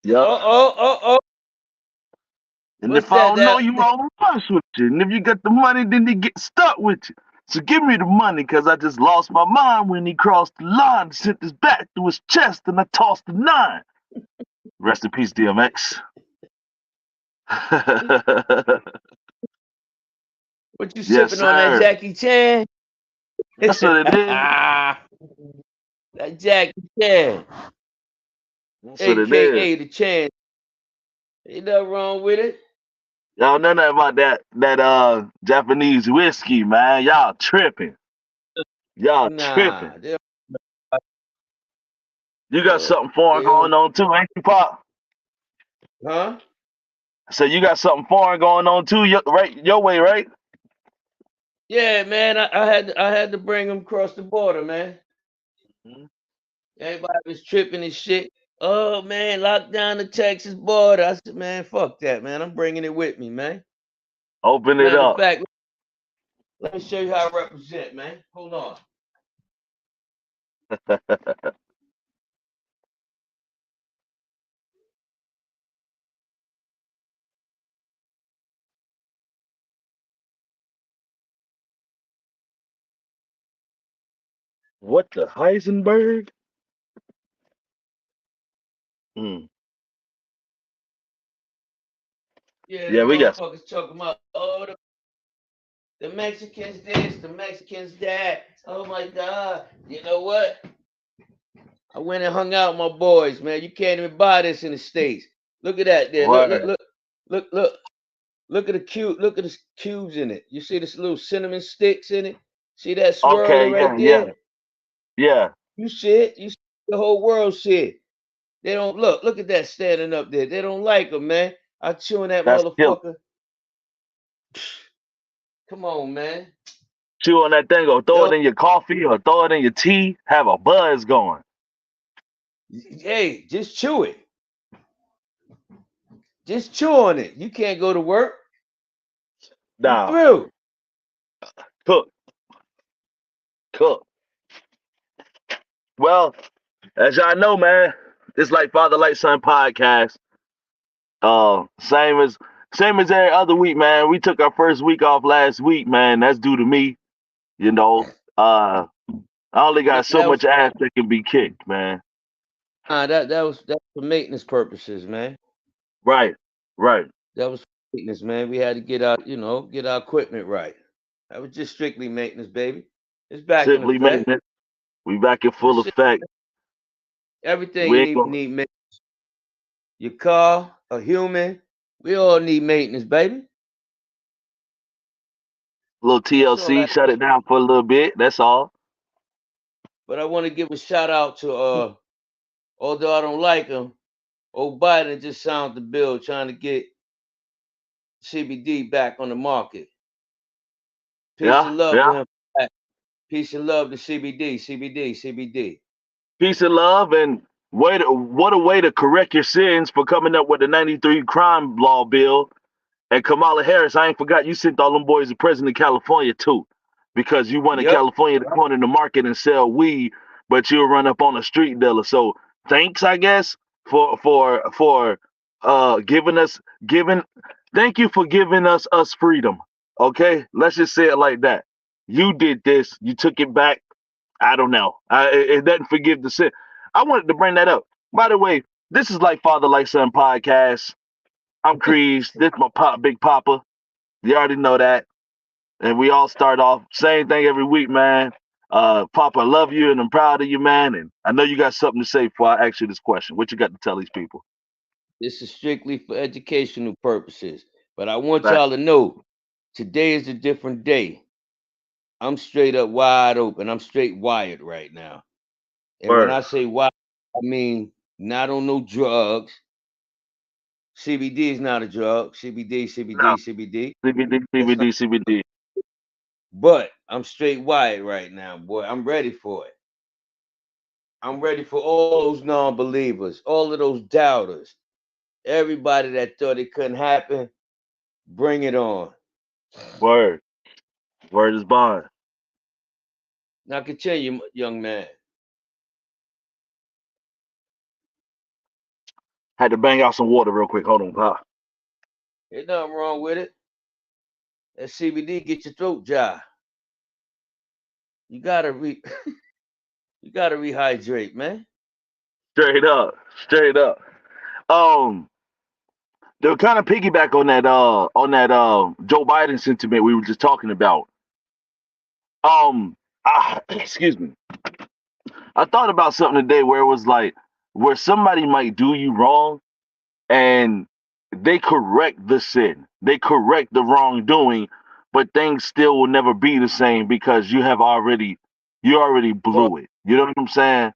Yep. Oh. And What's if I that? don't know you, I don't mess with you. And if you got the money, then they get stuck with you. So give me the money, cause I just lost my mind when he crossed the line, sent his back through his chest, and I tossed the nine. Rest in peace, DMX. What you Yes, sipping on that sir. Jackie Chan? That's what it is. That Jackie Chan, That's what it is. aka the Chan. Ain't nothing wrong with it. Y'all know nothing about that Japanese whiskey, man. Y'all tripping. Y'all tripping. Nah, You got something foreign they don't. going on too, ain't you, Pop? Huh? So you got something foreign going on too, right? Your way, right? Yeah, man. I had to bring them across the border, man. Mhm. Everybody was tripping and shit. Oh man, lock down the Texas border. I said, man, fuck that, man. I'm bringing it with me, man. Open it Matter of up. fact, let me show you how I represent, man. Hold on. What the Heisenberg? Mm. Yeah, Yeah, them we got. motherfuckers talking about, oh, the Mexicans this, the Mexicans that. Oh my God. You know what? I went and hung out with my boys, man. You can't even buy this in the States. Look at that there. Word. Look. Look at the cube. Look at the cubes in it. You see this little cinnamon sticks in it? See that swirling Okay, yeah, right yeah, there? yeah. You see it. You see the whole world see it. They don't look. Look at that standing up there. They don't like them, man. I chewing that That's killer. motherfucker. Come on, man. Chew on that thing or throw Yo, it in your coffee or throw it in your tea. Have a buzz going. hey, just chew it. Just chew on it. You can't go to work. You Now, through. cook, cook. Well, as y'all know, man, it's like Father Like Son podcast. Same as every other week, man. We took our first week off last week, man. That's due to me. You know, I only got so That was much ass that can be kicked, man. that was for maintenance purposes, man. Right, right. That was for maintenance, man. We had to get our equipment right. That was just strictly maintenance, baby. It's back in Simply effect. maintenance. We back in This full shit, effect. everything We you ain't need gonna need maintenance. Your car, a human, we all need maintenance, baby. little That's all TLC, that shut is. it down for a little bit. That's all. But I want to give a shout out to although I don't like him, old Biden just signed the bill trying to get CBD back on the market. Peace Yeah, and love to yeah. him. Peace and love to CBD, CBD, CBD. Peace and love, and what a way to correct your sins for coming up with the '93 crime law bill. And Kamala Harris, I ain't forgot you sent all them boys to prison in California too, because you wanted Yep. California to corner the market and sell weed, but you'll run up on a street dealer. So thanks, I guess, for giving us giving. Thank you for giving us freedom. Okay, let's just say it like that. You did this. You took it back. I don't know. It doesn't forgive the sin. I wanted to bring that up. By the way, this is like Father Like Son podcast. I'm Crease. This my Big Papa. You already know that. And we all start off same thing every week, man. Papa, I love you and I'm proud of you, man. And I know you got something to say before I ask you this question. What you got to tell these people? This is strictly for educational purposes. But I want Right. y'all to know today is a different day. I'm straight up wide open. I'm straight wired right now. And when Word. I say wired, I mean not on no drugs. CBD is not a drug. CBD, No. CBD, CBD. CBD, That's not. CBD, CBD. But I'm straight wired right now, boy. I'm ready for it. I'm ready for all those non-believers, all of those doubters, everybody that thought it couldn't happen. Bring it on. Word. Word is bond. Now continue, young man. Had to bang out some water real quick. Hold on, pop. Ain't nothing wrong with it. That CBD get your throat dry. You gotta you gotta rehydrate, man. Straight up, straight up. Um, to kind of piggyback on that Joe Biden sentiment we were just talking about. Excuse me. I thought about something today where it was like where somebody might do you wrong and they correct the sin, they correct the wrongdoing, but things still will never be the same because you already Well, blew it. You know what I'm saying?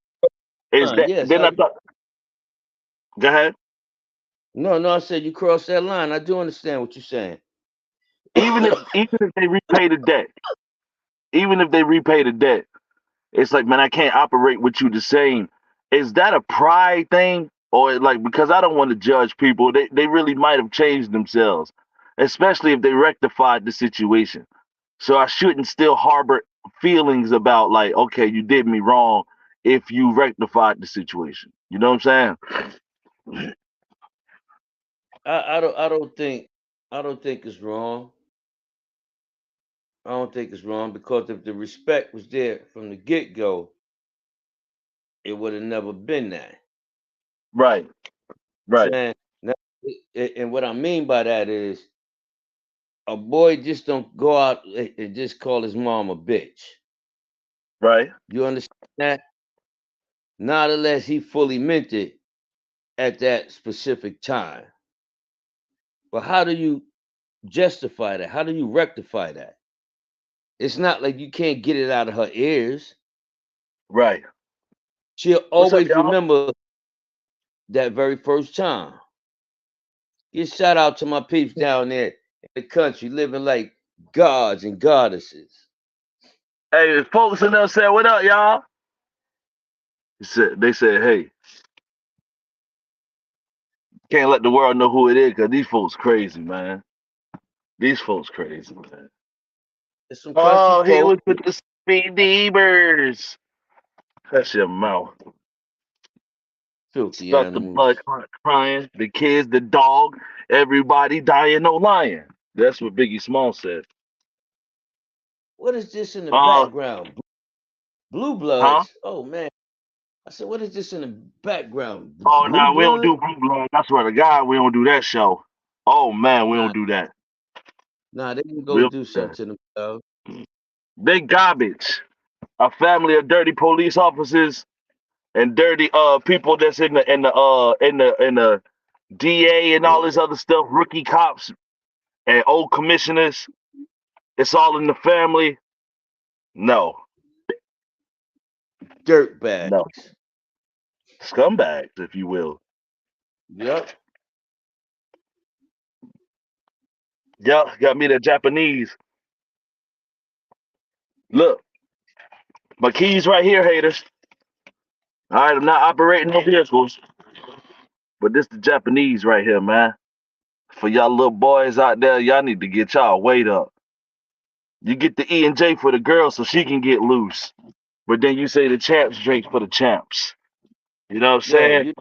Is that yes, then I thought? Go ahead. no, I said you crossed that line. I do understand what you're saying. Even if they repay the debt, even if they repay the debt, it's like, man, I can't operate with you the same. Is that a pride thing? Or like, because I don't want to judge people, they really might have changed themselves, especially if they rectified the situation. So I shouldn't still harbor feelings about like, okay, you did me wrong if you rectified the situation. You know what I'm saying? I don't think it's wrong. I don't think it's wrong because if the respect was there from the get go, it would have never been that. Right, right, Saying now, and what I mean by that is a boy just don't go out and just call his mom a bitch. right. You understand that? Not unless he fully meant it at that specific time. But how do you justify that? How do you rectify that? It's not like you can't get it out of her ears. Right. She'll What's up, always y'all? remember that very first time. Give shout out to my peeps down there in the country living like gods and goddesses. Hey, folks in there said, "What up, y'all?" They said, "Hey, can't let the world know who it is because these folks crazy, man. These folks crazy, man." There's some country Oh, he was folk, with the Speedy Birds. That's your mouth. filthy Felt the blood animals. crying. The kids, the dog, everybody dying, no lying. That's what Biggie Small said. What is this in the Uh, background? Blue huh? Bloods? Oh man. I said, what is this in the background? Oh, Blue no, we don't Blood? do Blue Blood. I swear to God, we don't do that show. Oh man, we Nah, don't do that. nah, they can We go don't do do that. something to themselves. They garbage. A family of dirty police officers and dirty people that's in the DA and all this other stuff, rookie cops and old commissioners. It's all in the family. No, Dirt bags. no. Scumbags, if you will. Yep. Yeah, got me the Japanese. Look, my keys right here, haters. All right, I'm not operating no vehicles, but this the Japanese right here, man. For y'all little boys out there, y'all need to get y'all weight up. You get the E and J for the girl so she can get loose. But then you say the champs drink for the champs. You know what I'm Yo, saying?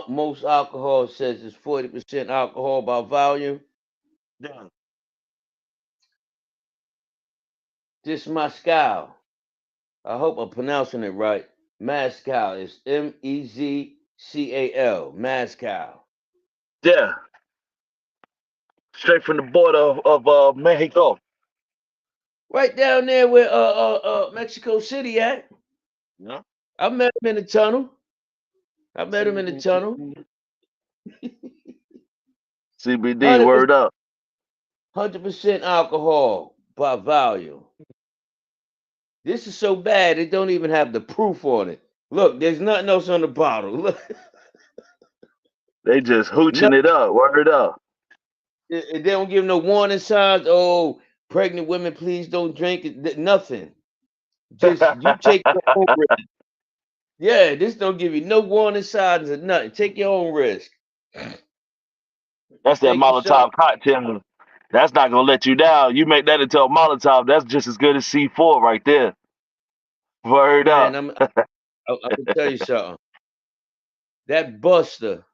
most alcohol says it's 40% alcohol by volume. Yeah. This Moscow. I hope I'm pronouncing it right. Mezcal is Mezcal. Mezcal. Yeah. Straight from the border of Mexico. Right down there where Mexico City at. Yeah. I met him in the tunnel. I met him in the tunnel. CBD, 100%, word up. 100% alcohol by volume. This is so bad it don't even have the proof on it. Look, there's nothing else on the bottle. Look, They just no, hooching it up. Word up. they don't give no warning signs. Oh, pregnant women, please don't drink it. Nothing. Just you take your own risk. Yeah, this don't give you no warning signs or nothing. Take your own risk. That's that Take your shot, Molotov cocktail. That's not gonna let you down. You make that into a Molotov, that's just as good as C4 right there. Word man. up. I'm gonna tell you something. that buster,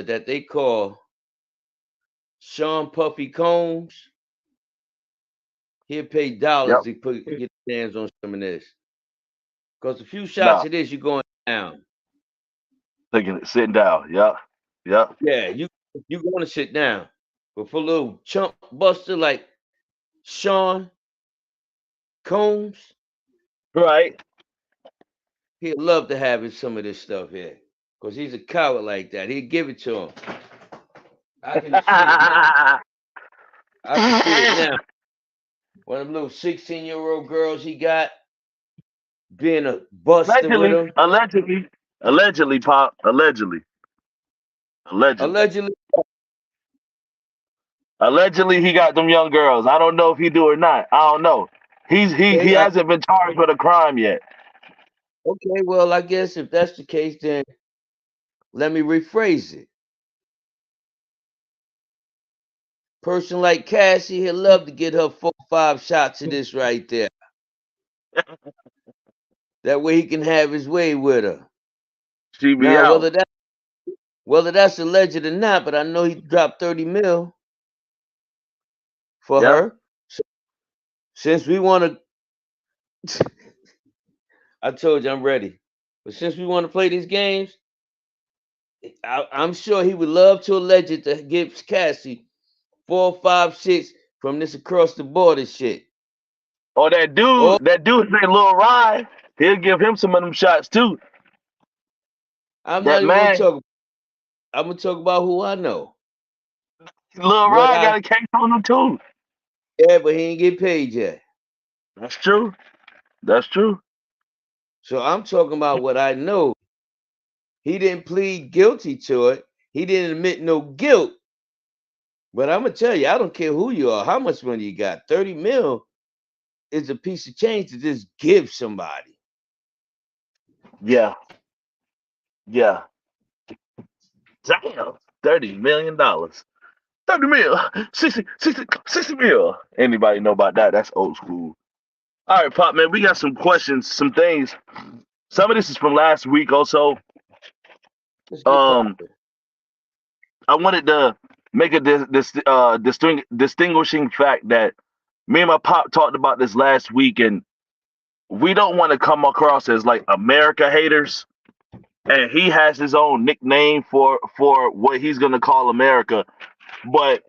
that they call Sean Puffy Combs, he'll pay dollars Yep. to get his hands on some of this. Because a few shots Nah. of this, you're going down. Taking it, sitting down. Yep. Yep. Yeah, you going to sit down. But for a little chump buster like Sean Combs, Right. he'd love to have some of this stuff here. Because he's a coward like that. He'd give it to him. I can see it now. I can see it now. One of them little 16-year-old girls he got being a buster with him. Allegedly, Pop. Allegedly. Allegedly, Allegedly, he got them young girls. I don't know if he do or not. I don't know. He okay, hasn't been charged with a crime yet. okay, well, I guess if that's the case, then let me rephrase it. Person like Cassie, he'd love to get her 4 or 5 shots of this right there. That way he can have his way with her. She be Now, out. whether that's alleged or not, but I know he dropped 30 mil for Yep. her. So, since we want to, I told you I'm ready. But since we want to play these games, I'm sure he would love to allege it to give Cassie 4 5 6 from this across the border shit. Or that Or dude named Lil Rye, he'll give him some of them shots too. I'm not That even gonna man, talk. I'm gonna talk about who I know. Lil What Rye I got a case on him too. Yeah, but he ain't get paid yet. That's true. That's true. So I'm talking about what I know. He didn't plead guilty to it. He didn't admit no guilt. But I'm gonna tell you, I don't care who you are, how much money you got. 30 mil is a piece of change to just give somebody. Yeah. Yeah. Damn. $30 million. 30 mil. 60 mil. Anybody know about that? That's old school. All right, Pop, man, we got some questions, some things. Some of this is from last week also. Let's get Um, popping. I wanted to make a distinguishing fact that me and my pop talked about this last week, and we don't want to come across as like America haters. And he has his own nickname for what he's gonna call America, but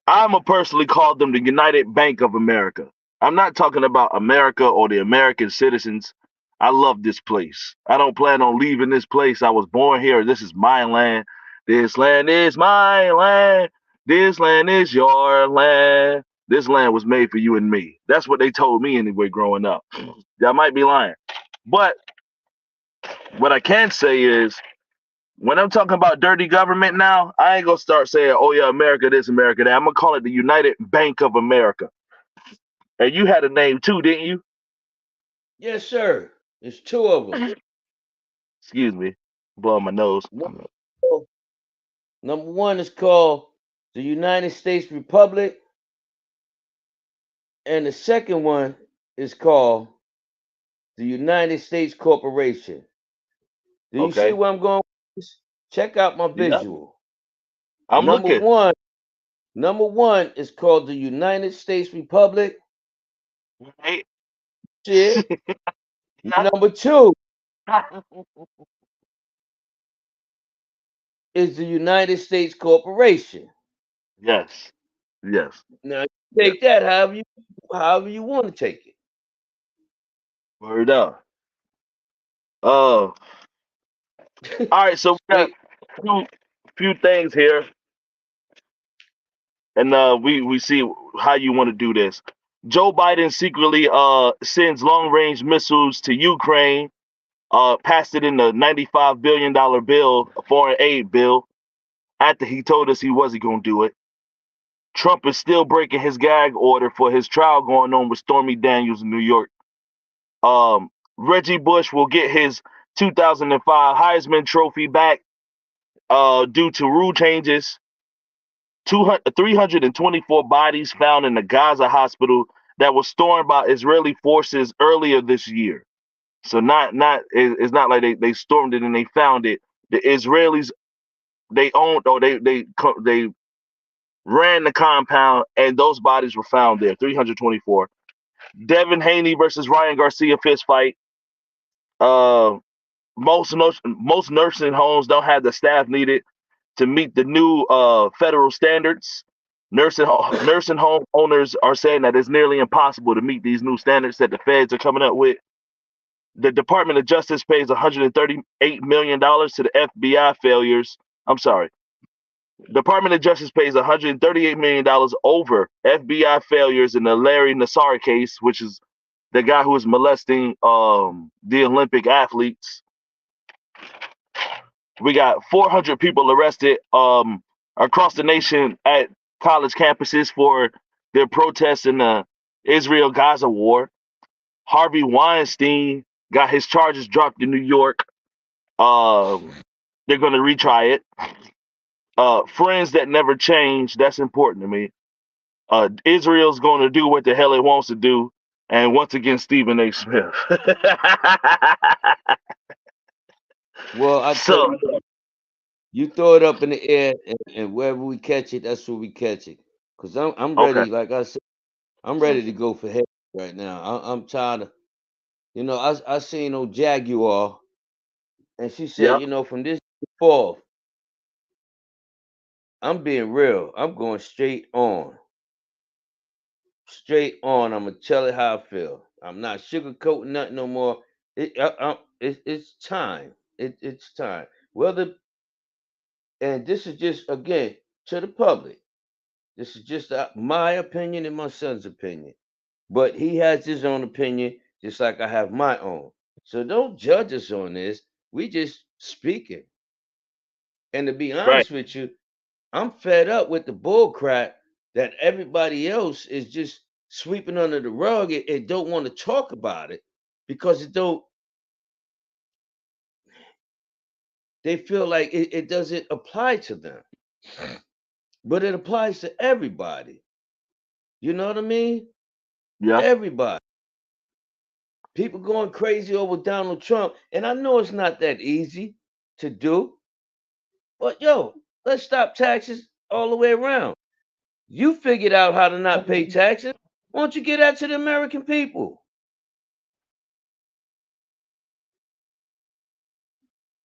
I'm a personally call them the United Bank of America. I'm not talking about America or the American citizens. I love this place. I don't plan on leaving this place. I was born here. This is my land. This land is my land. This land is your land. This land was made for you and me. That's what they told me anyway growing up. I might be lying. But what I can say is when I'm talking about dirty government now, I ain't gonna start saying, "Oh yeah, America this, America that." I'm gonna call it the United Bank of America. And you had a name too, didn't you? Yes, sir. There's 2 of them. Excuse me, blowing my nose. Number one is called the United States Republic, and the second one is called the United States Corporation. Do you see Okay. where I'm going with this? Check out my Yeah, visual. I'm Number looking. one, number one is called the United States Republic. Hey, Shit. Number two is the United States Corporation. yes, yes, Now you yes. take that however you want to take it. Word up. Oh, all right. So we got Straight. few things here, and we see how you want to do this. Joe Biden secretly sends long range missiles to Ukraine. Passed it in the $95 billion bill, a foreign aid bill, after he told us he wasn't going to do it. Trump is still breaking his gag order for his trial going on with Stormy Daniels in New York. Reggie Bush will get his 2005 Heisman Trophy back due to rule changes. 324 bodies found in the Gaza hospital that was stormed by Israeli forces earlier this year. So it's not like they stormed it and they found it. The Israelis, they owned, or they ran the compound, and those bodies were found there. 324. Devin Haney versus Ryan Garcia fist fight. Uh, most nursing homes don't have the staff needed to meet the new federal standards. Nursing home owners are saying that it's nearly impossible to meet these new standards that the feds are coming up with. The Department of Justice pays $138 million to the FBI failures. I'm sorry. Department of Justice pays $138 million over FBI failures in the Larry Nassar case, which is the guy who was molesting the Olympic athletes. We got 400 people arrested across the nation at college campuses for their protests in the Israel-Gaza war. Harvey Weinstein got his charges dropped in New York. They're going to retry it. Friends that never change, that's important to me. Israel's going to do what the hell it wants to do. And once again, Stephen A. Smith. Well, I So, you throw it up in the air, and wherever we catch it, that's where we catch it. Cause I'm okay. ready. Like I said, I'm ready to go for head right now. I'm tired of, I seen old Jaguar, and she said, Yep. from this forth, I'm being real. I'm going straight on. Straight on. I'm gonna tell it how I feel. I'm not sugarcoating nothing no more. It's time. It's time. Whether and this is just again to the public. This is just my opinion and my son's opinion. But he has his own opinion, just like I have my own. So don't judge us on this. We just speaking. And to be Right. honest with you, I'm fed up with the bull crap that everybody else is just sweeping under the rug and don't want to talk about it because they feel like it doesn't apply to them. But it applies to everybody. You know what I mean? Yeah. Everybody. People going crazy over Donald Trump. And I know it's not that easy to do. But yo, let's stop taxes all the way around. You figured out how to not pay taxes. Why don't you get that to the American people?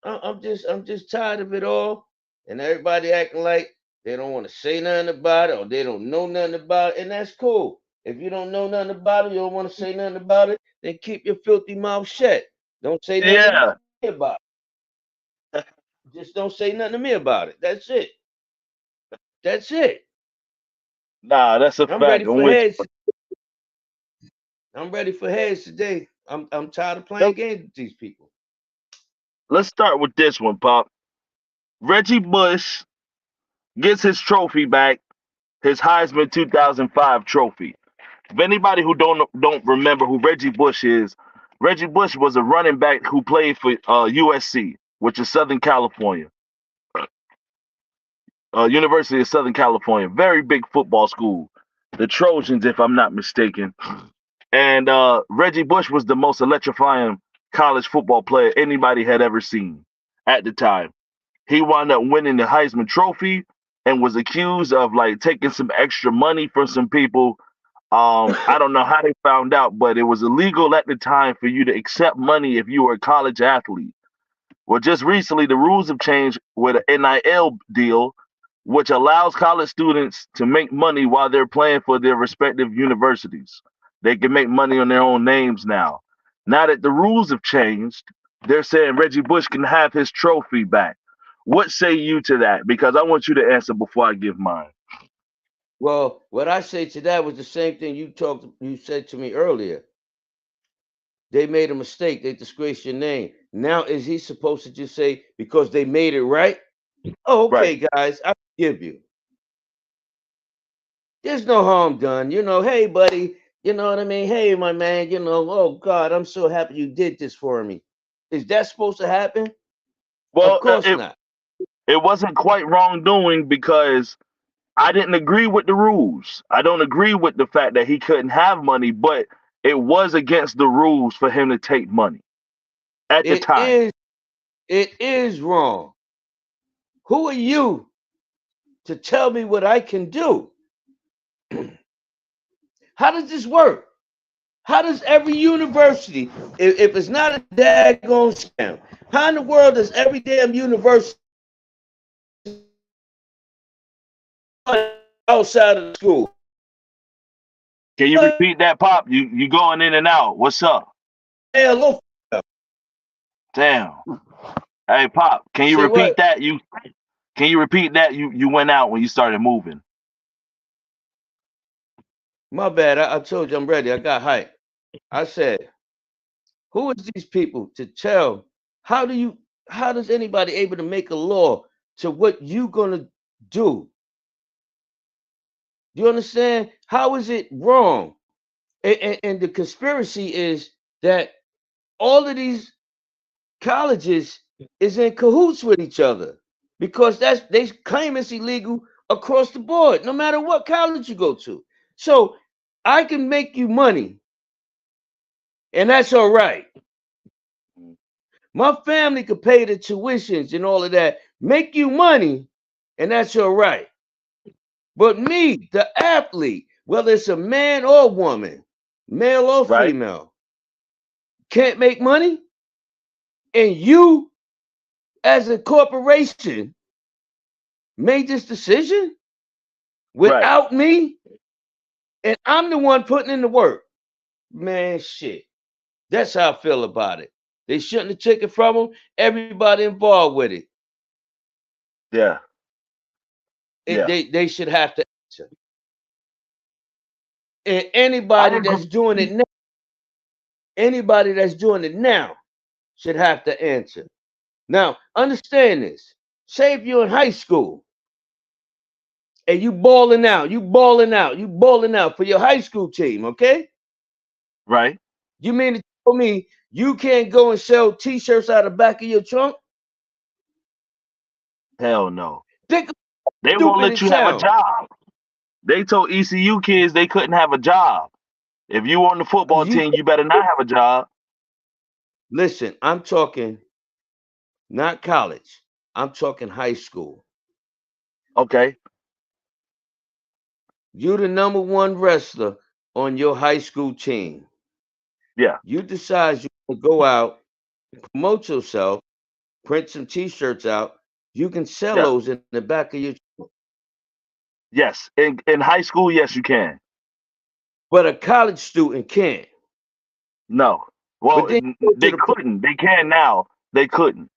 I'm just tired of it all. And everybody acting like they don't want to say nothing about it or they don't know nothing about it. And that's cool. If you don't know nothing about it, you don't want to say nothing about it, then keep your filthy mouth shut. Don't say nothing to Yeah. me about it. Just don't say nothing to me about it. That's it. That's it. Nah, that's a I'm ready fact. I'm for with heads. you. I'm ready for heads today. I'm tired of playing Let's, games with these people. let's start with this one, Pop. Reggie Bush gets his trophy back, his Heisman 2005 trophy. If anybody who don't remember who Reggie Bush is, Reggie Bush was a running back who played for USC, which is Southern California, University of Southern California, very big football school, the Trojans, if I'm not mistaken. And Reggie Bush was the most electrifying college football player anybody had ever seen at the time. He wound up winning the Heisman Trophy and was accused of like taking some extra money from some people. I don't know how they found out, but it was illegal at the time for you to accept money if you were a college athlete. Well, just recently, the rules have changed with an NIL deal, which allows college students to make money while they're playing for their respective universities. They can make money on their own names now. Now that the rules have changed, they're saying Reggie Bush can have his trophy back. What say you to that? Because I want you to answer before I give mine. Well, what I say to that was the same thing you said to me earlier. They made a mistake. They disgraced your name. Now, is he supposed to just say, because they made it right? Oh, Right. okay, guys, I forgive you. There's no harm done. Hey, buddy, you know what I mean? Hey, my man, oh, God, I'm so happy you did this for me. Is that supposed to happen? Of Well, course not. it wasn't quite wrongdoing because I didn't agree with the rules. I don't agree with the fact that he couldn't have money, but it was against the rules for him to take money. at the It time. is it is wrong. Who are you to tell me what I can do? How does this work? How does every university, if it's not a daggone scam, how in the world does every damn university outside of the school? Can you repeat that, Pop? You going in and out. What's up? Hello. Damn. Hey, Pop, can you Say repeat what? that? Can you repeat that? You went out when you started moving. My bad. I told you I'm ready. I got hype. I said, who is these people to tell? How does anybody able to make a law to what you gonna do? You understand? How is it wrong? And the conspiracy is that all of these colleges is in cahoots with each other because they claim it's illegal across the board, no matter what college you go to. So I can make you money, and that's all right. My family could pay the tuitions and all of that, make you money, and that's all right. But me, the athlete, whether it's a man or woman, male or Right? female, can't make money, and you as a corporation made this decision Right. without me, and I'm the one putting in the work. Man, shit. That's how I feel about it. They shouldn't have took it from them. Everybody involved with it. Yeah. it Yeah. they should have to answer. And I anybody that's doing agree. it now, anybody that's doing it now should have to answer. Now, understand this. Say if you're in high school and you balling out, you balling out for your high school team, okay? Right. You mean to tell me you can't go and sell t-shirts out of the back of your trunk? Hell no. Think how They won't stupid let it you have a sounds. job. They told ECU kids they couldn't have a job. If you on the football You team, you better not have a job. listen, I'm talking not college. I'm talking high school. Okay. You the number one wrestler on your high school team. Yeah. You decide you want to go out, promote yourself, print some t-shirts out. You can sell Yeah. those in the back of your Yes. In high school, yes, you can. but a college student can't. No. But Well, then you go to they the couldn't. They can now. They couldn't.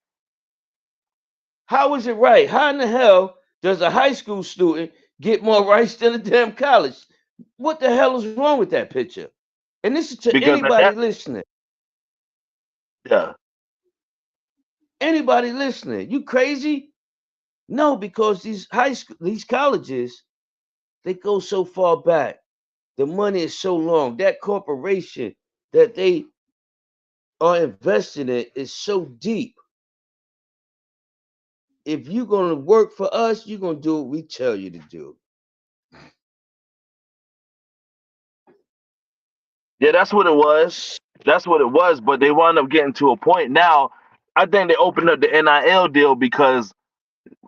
how is it right? How in the hell does a high school student get more rights than a damn college? What the hell is wrong with that picture? And this is to Because at anybody that, listening. yeah. Anybody listening. You crazy? No, because these high school these colleges, they go so far back. The money is so long. That corporation that they are investing in is so deep. If you're gonna work for us, you're gonna do what we tell you to do. Yeah, that's what it was. That's what it was. But they wound up getting to a point now. I think they opened up the NIL deal because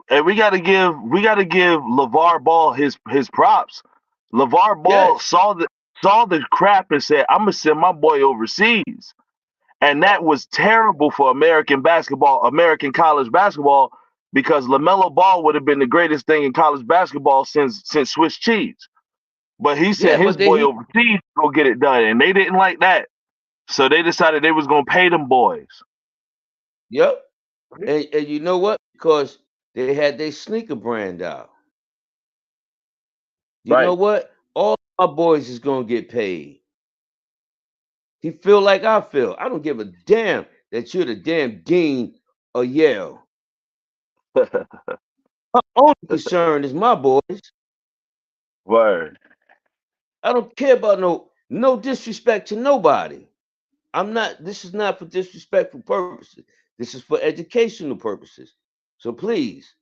and we gotta give LeVar Ball his props. LeVar Ball Yes. saw the crap and said, I'm gonna send my boy overseas. And that was terrible for American basketball, American college basketball, because LaMelo Ball would have been the greatest thing in college basketball since Swiss cheese. But he Yeah, sent his but they boy overseas to go get it done, and they didn't like that. So they decided they was gonna pay them boys. yep. And you know what? Because they had their sneaker brand out. You know Right. what? All my boys is gonna get paid. He feel like I feel. I don't give a damn that you're the damn dean of Yale. My only concern is my boys. Word. I don't care about no disrespect to nobody. I'm not. This is not for disrespectful purposes. This is for educational purposes. So please,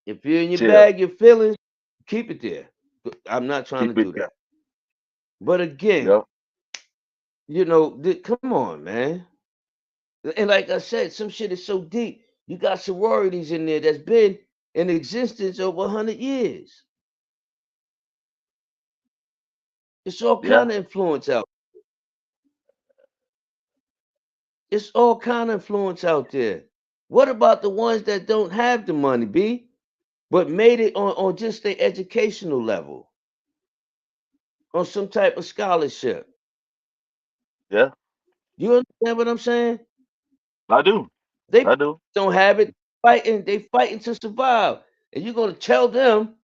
if you're in your Chill. bag, your feelings, keep it there. I'm not trying to Keep it do there. that. But again, Yep. come on, man. And like I said, some shit is so deep. You got sororities in there that's been in existence over 100 years. It's all Yeah. kind of influence out. It's all kind of influence out there. What about the ones that don't have the money, B, but made it on just their educational level, on some type of scholarship? Yeah. You understand what I'm saying? I do. They I do. don't have it. They fighting to survive. And you're gonna tell them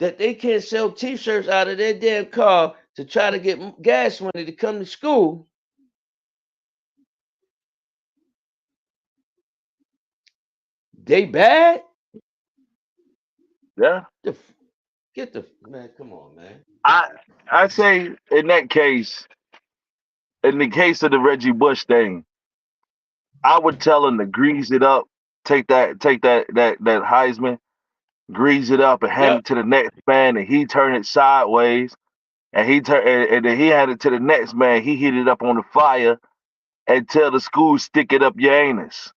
that they can't sell t-shirts out of their damn car to try to get gas money to come to school. They bad? Yeah. Get the man, come on, man. I I say in that case, in the case of the Reggie Bush thing, I would tell him to grease it up, take that Heisman, grease it up and hand Yep. it to the next man, and he turn it sideways, and and then he had it to the next man. He heat it up on the fire and tell the school stick it up your anus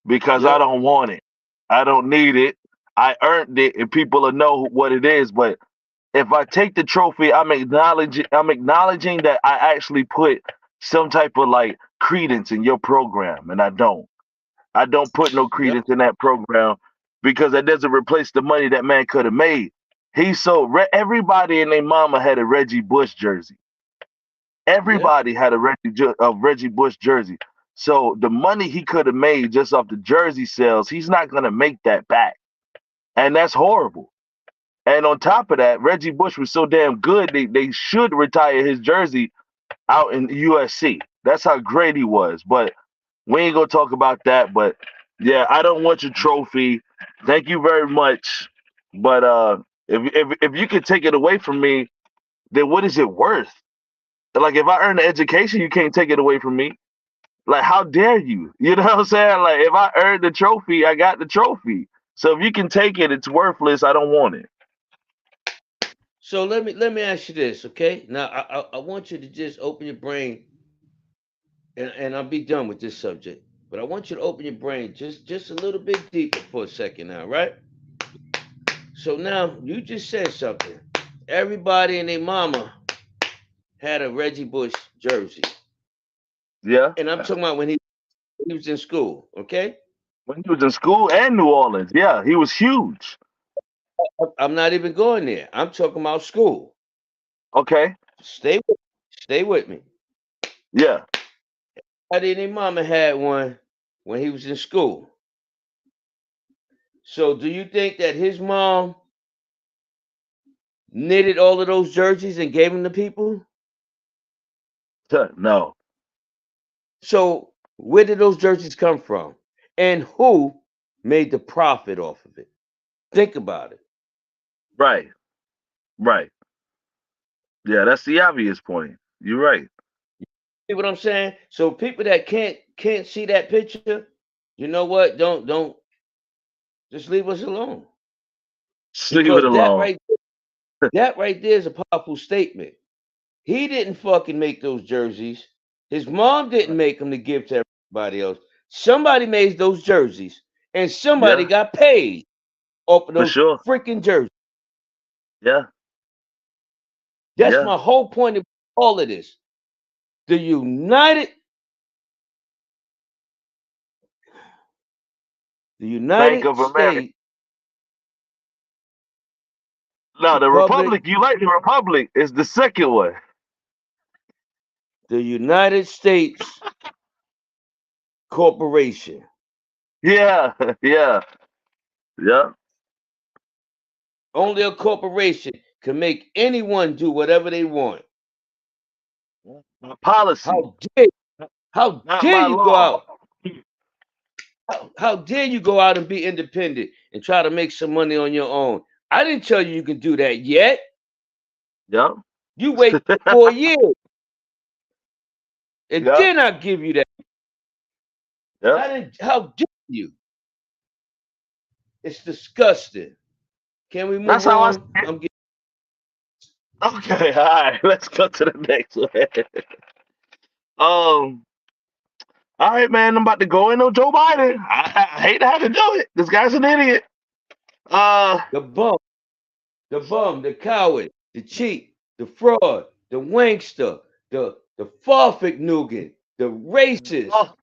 because I Yep. don't want it. I don't need it. I earned it, and people will know what it is. But if I take the trophy, I'm acknowledging that I actually put some type of like credence in your program, and I don't. I don't put no Yep. credence in that program because that doesn't replace the money that man could have made. He sold everybody and their mama had a Reggie Bush jersey. Yep. Everybody had a Reggie Bush jersey. So the money he could have made just off the jersey sales, he's not gonna make that back, and that's horrible. And on top of that, Reggie Bush was so damn good they should retire his jersey out in USC. That's how great he was. But we ain't gonna talk about that. But yeah, I don't want your trophy. Thank you very much. But if you could take it away from me, then what is it worth? Like if I earn the education, you can't take it away from me. Like how dare you? You know what I'm saying? Like if I earned the trophy, I got the trophy. So if you can take it, it's worthless. I don't want it. So let me ask you this, okay? Now I want you to just open your brain, and I'll be done with this subject. But I want you to open your brain just a little bit deeper for a second now, right? So now you just said something. Everybody and their mama had a Reggie Bush jersey. Yeah. And I'm talking about when he was in school, okay? When he was in school and New Orleans, yeah, he was huge. I'm not even going there. I'm talking about school. Okay. Stay with me. Yeah. Everybody and their mama had one when he was in school. So do you think that his mom knitted all of those jerseys and gave them to people? No. So where did those jerseys come from? And who made the profit off of it? Think about it. Right. Right. Yeah, that's the obvious point. You're right. See what I'm saying? So people that can't see that picture, you know what? Don't just leave us alone. Just leave it Because alone. that right there is a powerful statement. He didn't fucking make those jerseys. His mom didn't make them to give to everybody else. Somebody made those jerseys, and somebody Yeah, got paid off of for those sure. freaking jerseys. Yeah. That's Yeah. my whole point of all of this. The United, the Bank United of America. States No, the Republic, Republic. You like the Republic? Is the second one. the United States Corporation. Yeah. Yeah. Yeah. Only a corporation can make anyone do whatever they want. My policy, How dare how not dare my you go law. out? How dare you go out and be independent and try to make some money on your own? I didn't tell you you can do that yet. Yeah. You wait 4 years, and Yeah. then I'll give you that. Yeah. I didn't. How dare you? It's disgusting. Can we That's move how I see on? it. I'm getting. Okay. All right. Let's go to the next one. Um. All right, man, I'm about to go in on Joe Biden. I hate to have to do it. This guy's an idiot. Uh, The bum, the coward, the cheat, the fraud, the wankster, the farfig nougat, the racist, oh,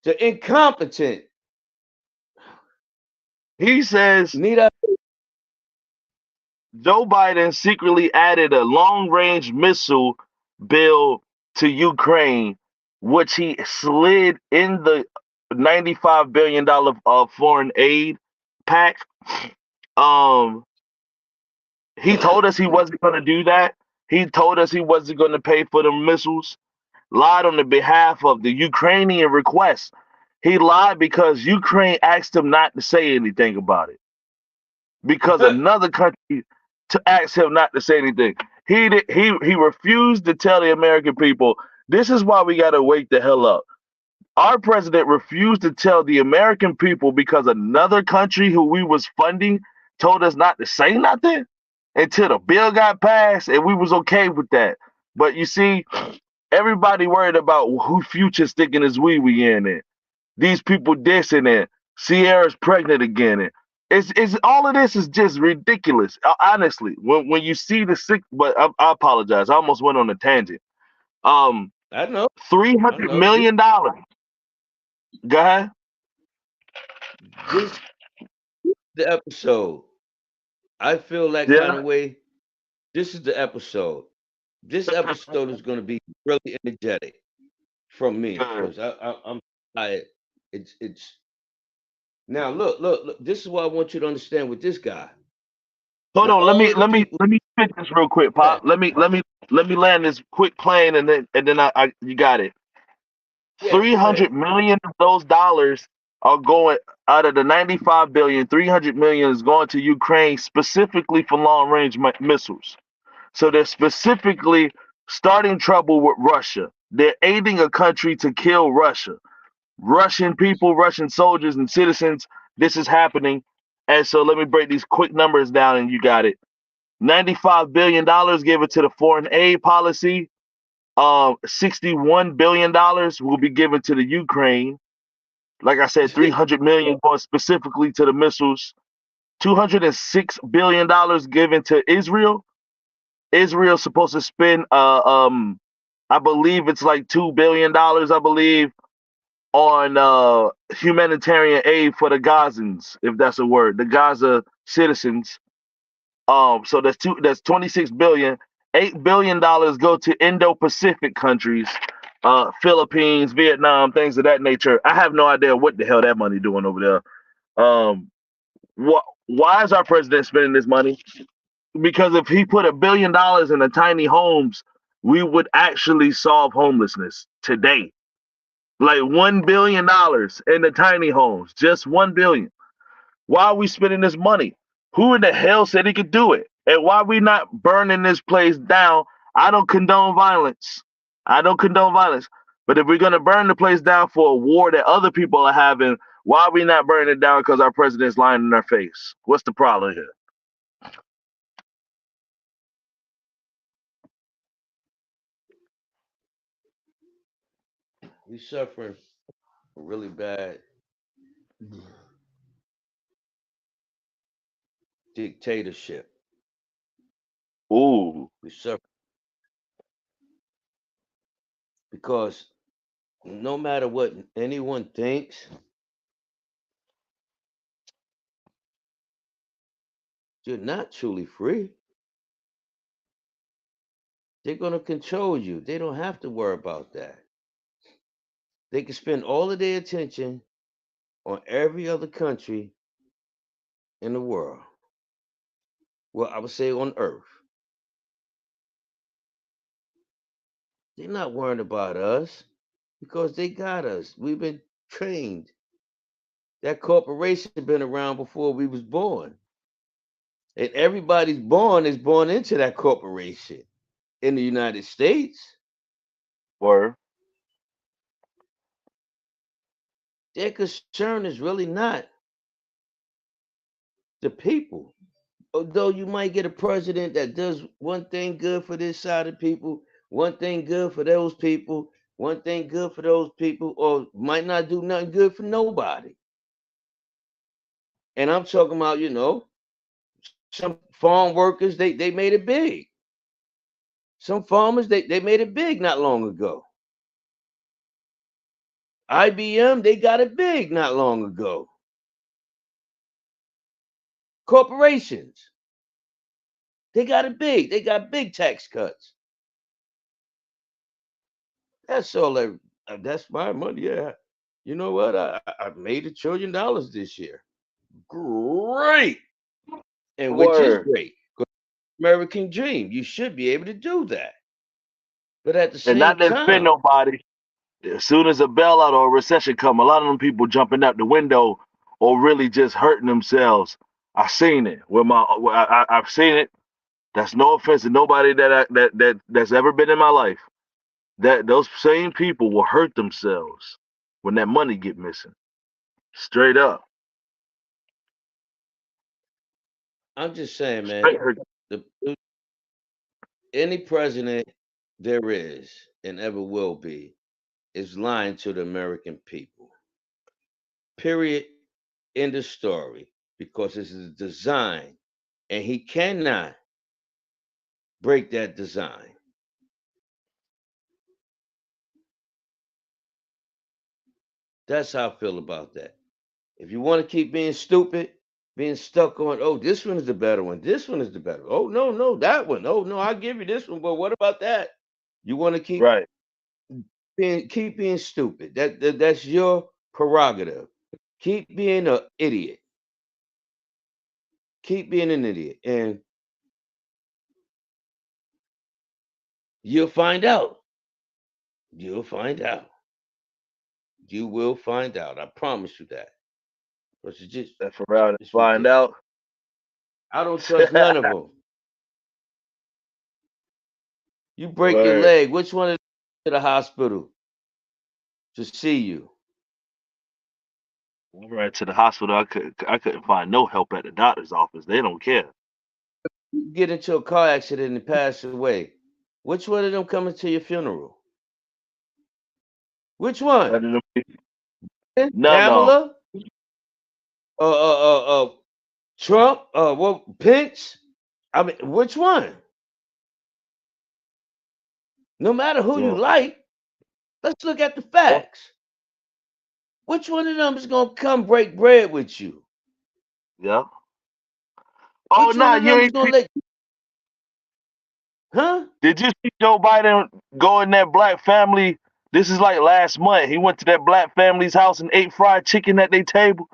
the incompetent. he says Need I? Joe Biden secretly added a long-range missile bill to Ukraine, which he slid in the $95 billion foreign aid pack. Um, he told us he wasn't going to do that. He told us he wasn't going to pay for the missiles. Lied on the behalf of the Ukrainian request. He lied because Ukraine asked him not to say anything about it. Because another country to ask him not to say anything. He refused to tell the American people, this is why we gotta wake the hell up. Our president refused to tell the American people because another country who we was funding told us not to say nothing until the bill got passed and we was okay with that. But you see, everybody worried about who future sticking his wee in it. These people dissing it. Sierra's pregnant again. It's all of this is just ridiculous. Honestly, when you see the sick, but I apologize. I almost went on a tangent. Um, I know, three I hundred know. million dollars. Go ahead. This the episode. I feel that kind Yeah. of way. This is the episode. This episode is going to be really energetic from me Good. because I'm tired. It's now look. This is what I want you to understand with this guy. Hold Now on. Let all me of the let me people let me spit this real quick, Pop. that Let me land this quick plane and then I you got it. yeah, Three go ahead. hundred million of those dollars are going out of the 95 billion. 300 million is going to Ukraine specifically for long range missiles. So they're specifically starting trouble with Russia. They're aiding a country to kill Russia. Russian people, Russian soldiers and citizens, this is happening. And so let me break these quick numbers down and you got it. $95 billion given to the foreign aid policy. $61 billion will be given to the Ukraine. Like I said, 300 million going specifically to the missiles. $206 billion given to Israel. Israel's supposed to spend I believe it's like $2 billion, I believe, on humanitarian aid for the Gazans, if that's a word, the Gaza citizens. So that's 26 billion. $8 billion go to Indo-Pacific countries, Philippines, Vietnam, things of that nature. I have no idea what the hell that money doing over there. Why is our president spending this money? Because if he put $1 billion in the tiny homes, we would actually solve homelessness today. Like $1 billion in the tiny homes, just 1 billion. Why are we spending this money? Who in the hell said he could do it? And why are we not burning this place down? I don't condone violence. I don't condone violence. But if we're gonna burn the place down for a war that other people are having, why are we not burning it down because our president's lying in our face? What's the problem here? We suffering a really bad dictatorship. Ooh, We suffer because no matter what anyone thinks, you're not truly free. They're going to control you. They don't have to worry about that. They can spend all of their attention on every other country in the world. Well, I would say on earth. They're not worrying about us because they got us. We've been trained. That corporation been around before we was born. And everybody's born is born into that corporation in the United States. word. Their concern is really not the people. Although you might get a president that does one thing good for this side of people, one thing good for those people, One thing good for those people, or might not do nothing good for nobody. And I'm talking about, some farm workers, they made it big. Some farmers, they made it big not long ago. IBM, they got it big not long ago. Corporations, they got it big. They got big tax cuts. That's all. That's my money. Yeah. You know what? I made $1 trillion this year. Great. And which is Word. great. American dream. You should be able to do that. But at the And same not to offend time, nobody. As soon as a bailout or a recession come, a lot of them people jumping out the window or really just hurting themselves. I seen it with I've seen it. That's no offense to nobody that's ever been in my life. That those same people will hurt themselves when that money get missing. Straight up, I'm just saying, man, straight hurt. the, any president there is and ever will be is lying to the American people. Period. End of story. Because this is a design, and he cannot break that design. That's how I feel about that. If you want to keep being stupid, being stuck on, oh, this one is the better one. This one is the better. Oh, no, no, that one. Oh, no, I'll give you this one. But what about that? You want to Right. keep being stupid. That's your prerogative. Keep being an idiot. Keep being an idiot. And you'll find out. You'll find out. You will find out. I promise you that. But That's around and it's find ridiculous. out. I don't trust none of them. You break your Word. leg. Which one is to the hospital to see you? I ran to the hospital. I couldn't find no help at the doctor's office. They don't care. You get into a car accident and pass away. Which one of them coming to your funeral? Which one? None of them. None of 'em. Pamela? Trump? What? Pence? I mean, which one? No matter who you Yeah. like, let's look at the facts. Which one of them is gonna come break bread with you? Yeah. Oh, Which one nah, of you them is ain't. gonna let you, huh? Did you see Joe Biden go in that black family? This is like last month. He went to that black family's house and ate fried chicken at their table.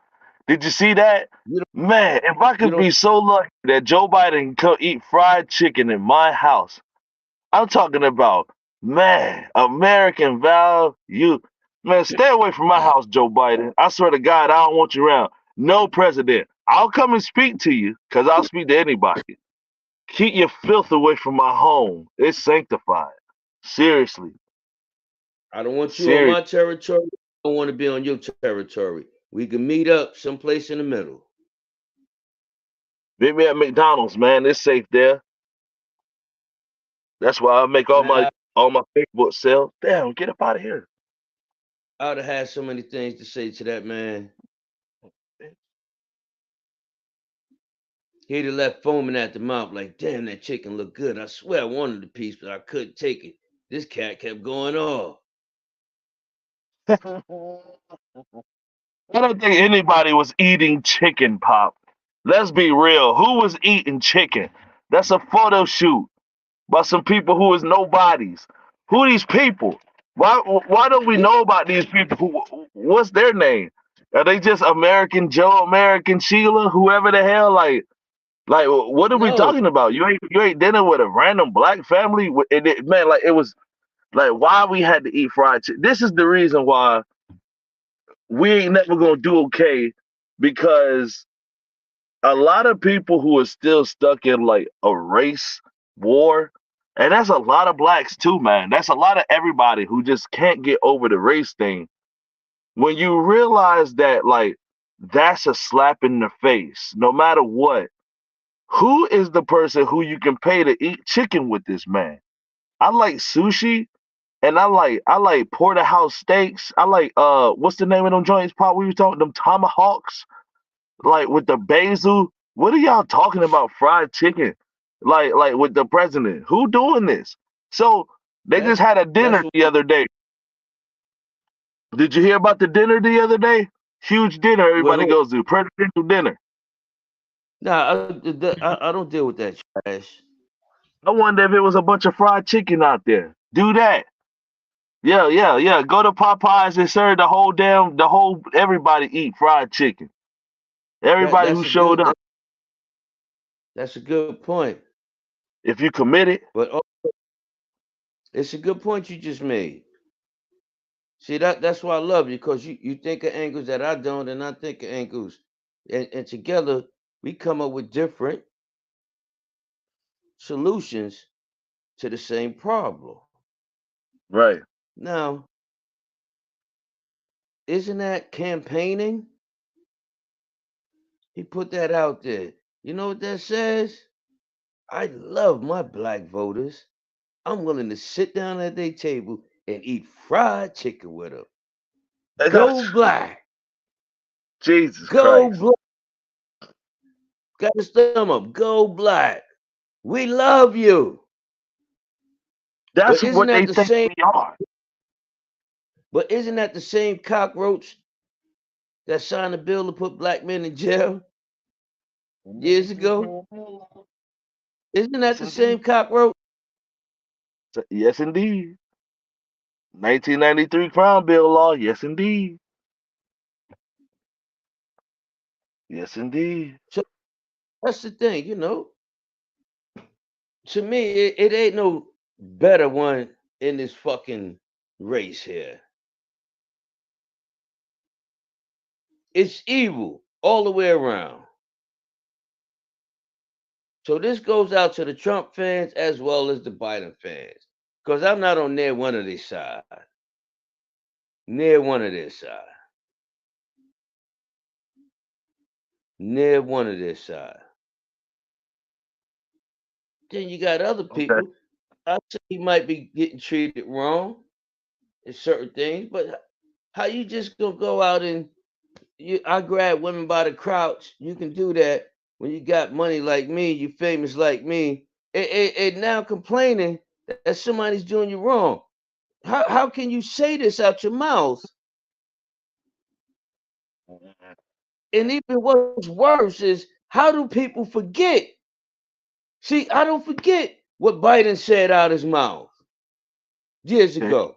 Did you see that? You don't, Man, if I you could don't be so lucky that Joe Biden could eat fried chicken in my house, I'm talking about, man, American value. Man, stay away from my house, Joe Biden. I swear to God, I don't want you around. No president. I'll come and speak to you because I'll speak to anybody. Keep your filth away from my home. It's sanctified. Seriously. I don't want you on Serious. my territory. I don't want to be on your territory. We can meet up someplace in the middle. Meet me at McDonald's, man. It's safe there. That's why I make Man, all my Facebook sales. Damn, get up out of here. I would have had so many things to say to that man. He'd have left foaming at the mouth like, damn, that chicken looked good. I swear I wanted a piece, but I couldn't take it. This cat kept going off. I don't think anybody was eating chicken, Pop. Let's be real. Who was eating chicken? That's a photo shoot by some people who is nobodies. Who are these people? Why don't we know about these people? What's their name? Are they just American Joe, American Sheila, whoever the hell? Like what are we No, talking about? You ain't dinner with a random black family. Man, like it was like why we had to eat fried chicken. This is the reason why we ain't never gonna do okay because a lot of people who are still stuck in like a race war, and that's a lot of blacks too, man. That's a lot of everybody who just can't get over the race thing. When you realize that, like, that's a slap in the face, no matter what. Who is the person who you can pay to eat chicken with this man? I like sushi, And I like porterhouse steaks. I like what's the name of them joints? Pop, we were talking them tomahawks, like with the basil. What are y'all talking about? Fried chicken, like with the president. Who doing this? So they just That's had a that's dinner what. the other day. Did you hear about the dinner the other day? Huge dinner With everybody who? goes to. Presidential dinner. Nah, I don't deal with that trash. I wonder if it was a bunch of fried chicken out there. Do that. Yeah, yeah, yeah. Go to Popeyes and serve the whole everybody eat fried chicken. That Everybody who that's a showed good up. that's a good point. If you committed, But it's a good point you just made. See that's why I love you because you think of angles that I don't, and I think of angles, and together we come up with different solutions to the same problem. right. Now, isn't that campaigning? He put that out there. You know what that says? I love my black voters. I'm willing to sit down at their table and eat fried chicken with them. And Go that's black. Jesus Go Christ. black. Got his thumb up. Go black. We love you. That's But isn't what that they the think same? we are. But isn't that the same cockroach that signed a bill to put black men in jail years ago? Isn't that Yes, the same indeed. cockroach? Yes, indeed. 1993 Crime Bill law. Yes, indeed. Yes, indeed. So that's the thing, you know. To me, it ain't no better one in this fucking race here. It's evil all the way around. So this goes out to the Trump fans as well as the Biden fans. Because I'm not on near one of their side. Near one of their side. Near one of their side. Then you got other Okay. people. I say he might be getting treated wrong in certain things, but how you just gonna go out and I grab women by the crotch. You can do that when you got money like me, you famous like me, and now complaining that somebody's doing you wrong. How can you say this out your mouth? And even what's worse is how do people forget? See, I don't forget what Biden said out his mouth years Okay. ago.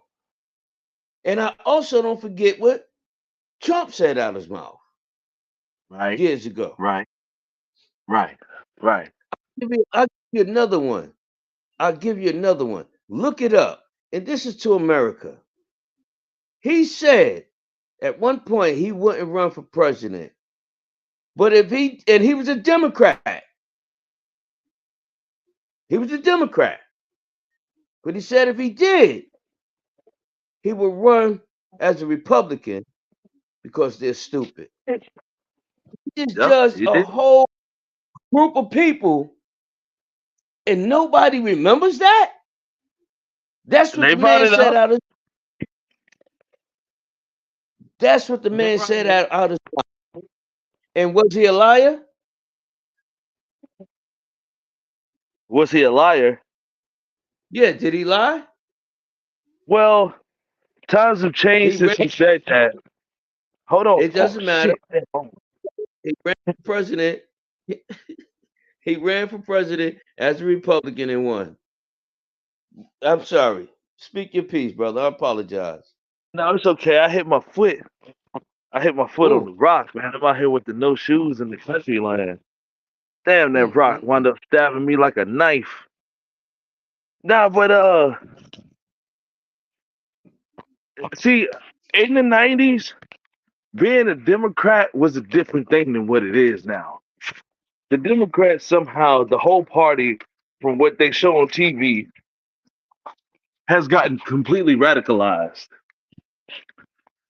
And I also don't forget what Trump said out his mouth Right. years ago. Right. Right. Right. I'll give you another one. I'll give you another one. Look it up. And this is to America. He said at one point he wouldn't run for president. But if he was a Democrat. He was a Democrat. But he said if he did, he would run as a Republican because they're stupid. He just Yep. judged You a did. whole group of people and nobody remembers that? That's what They the brought man it said up. out of that's what the They man brought said it up. out of and was he a liar? Was he a liar? Yeah, did he lie? Well, times have changed He ran since he said that. Hold on. it Oh doesn't matter. shit. Oh, He ran for president. He, he ran for president as a Republican and won. I'm sorry. Speak your piece, brother. I apologize. no, it's okay. I hit my foot. I hit my foot on Oh, the rock, man. I'm out here with the no shoes in the country land. Damn, that rock mm-mm. wound up stabbing me like a knife. Nah, but see, in the '90s, being a Democrat was a different thing than what it is now. The Democrats somehow, the whole party, from what they show on TV, has gotten completely radicalized.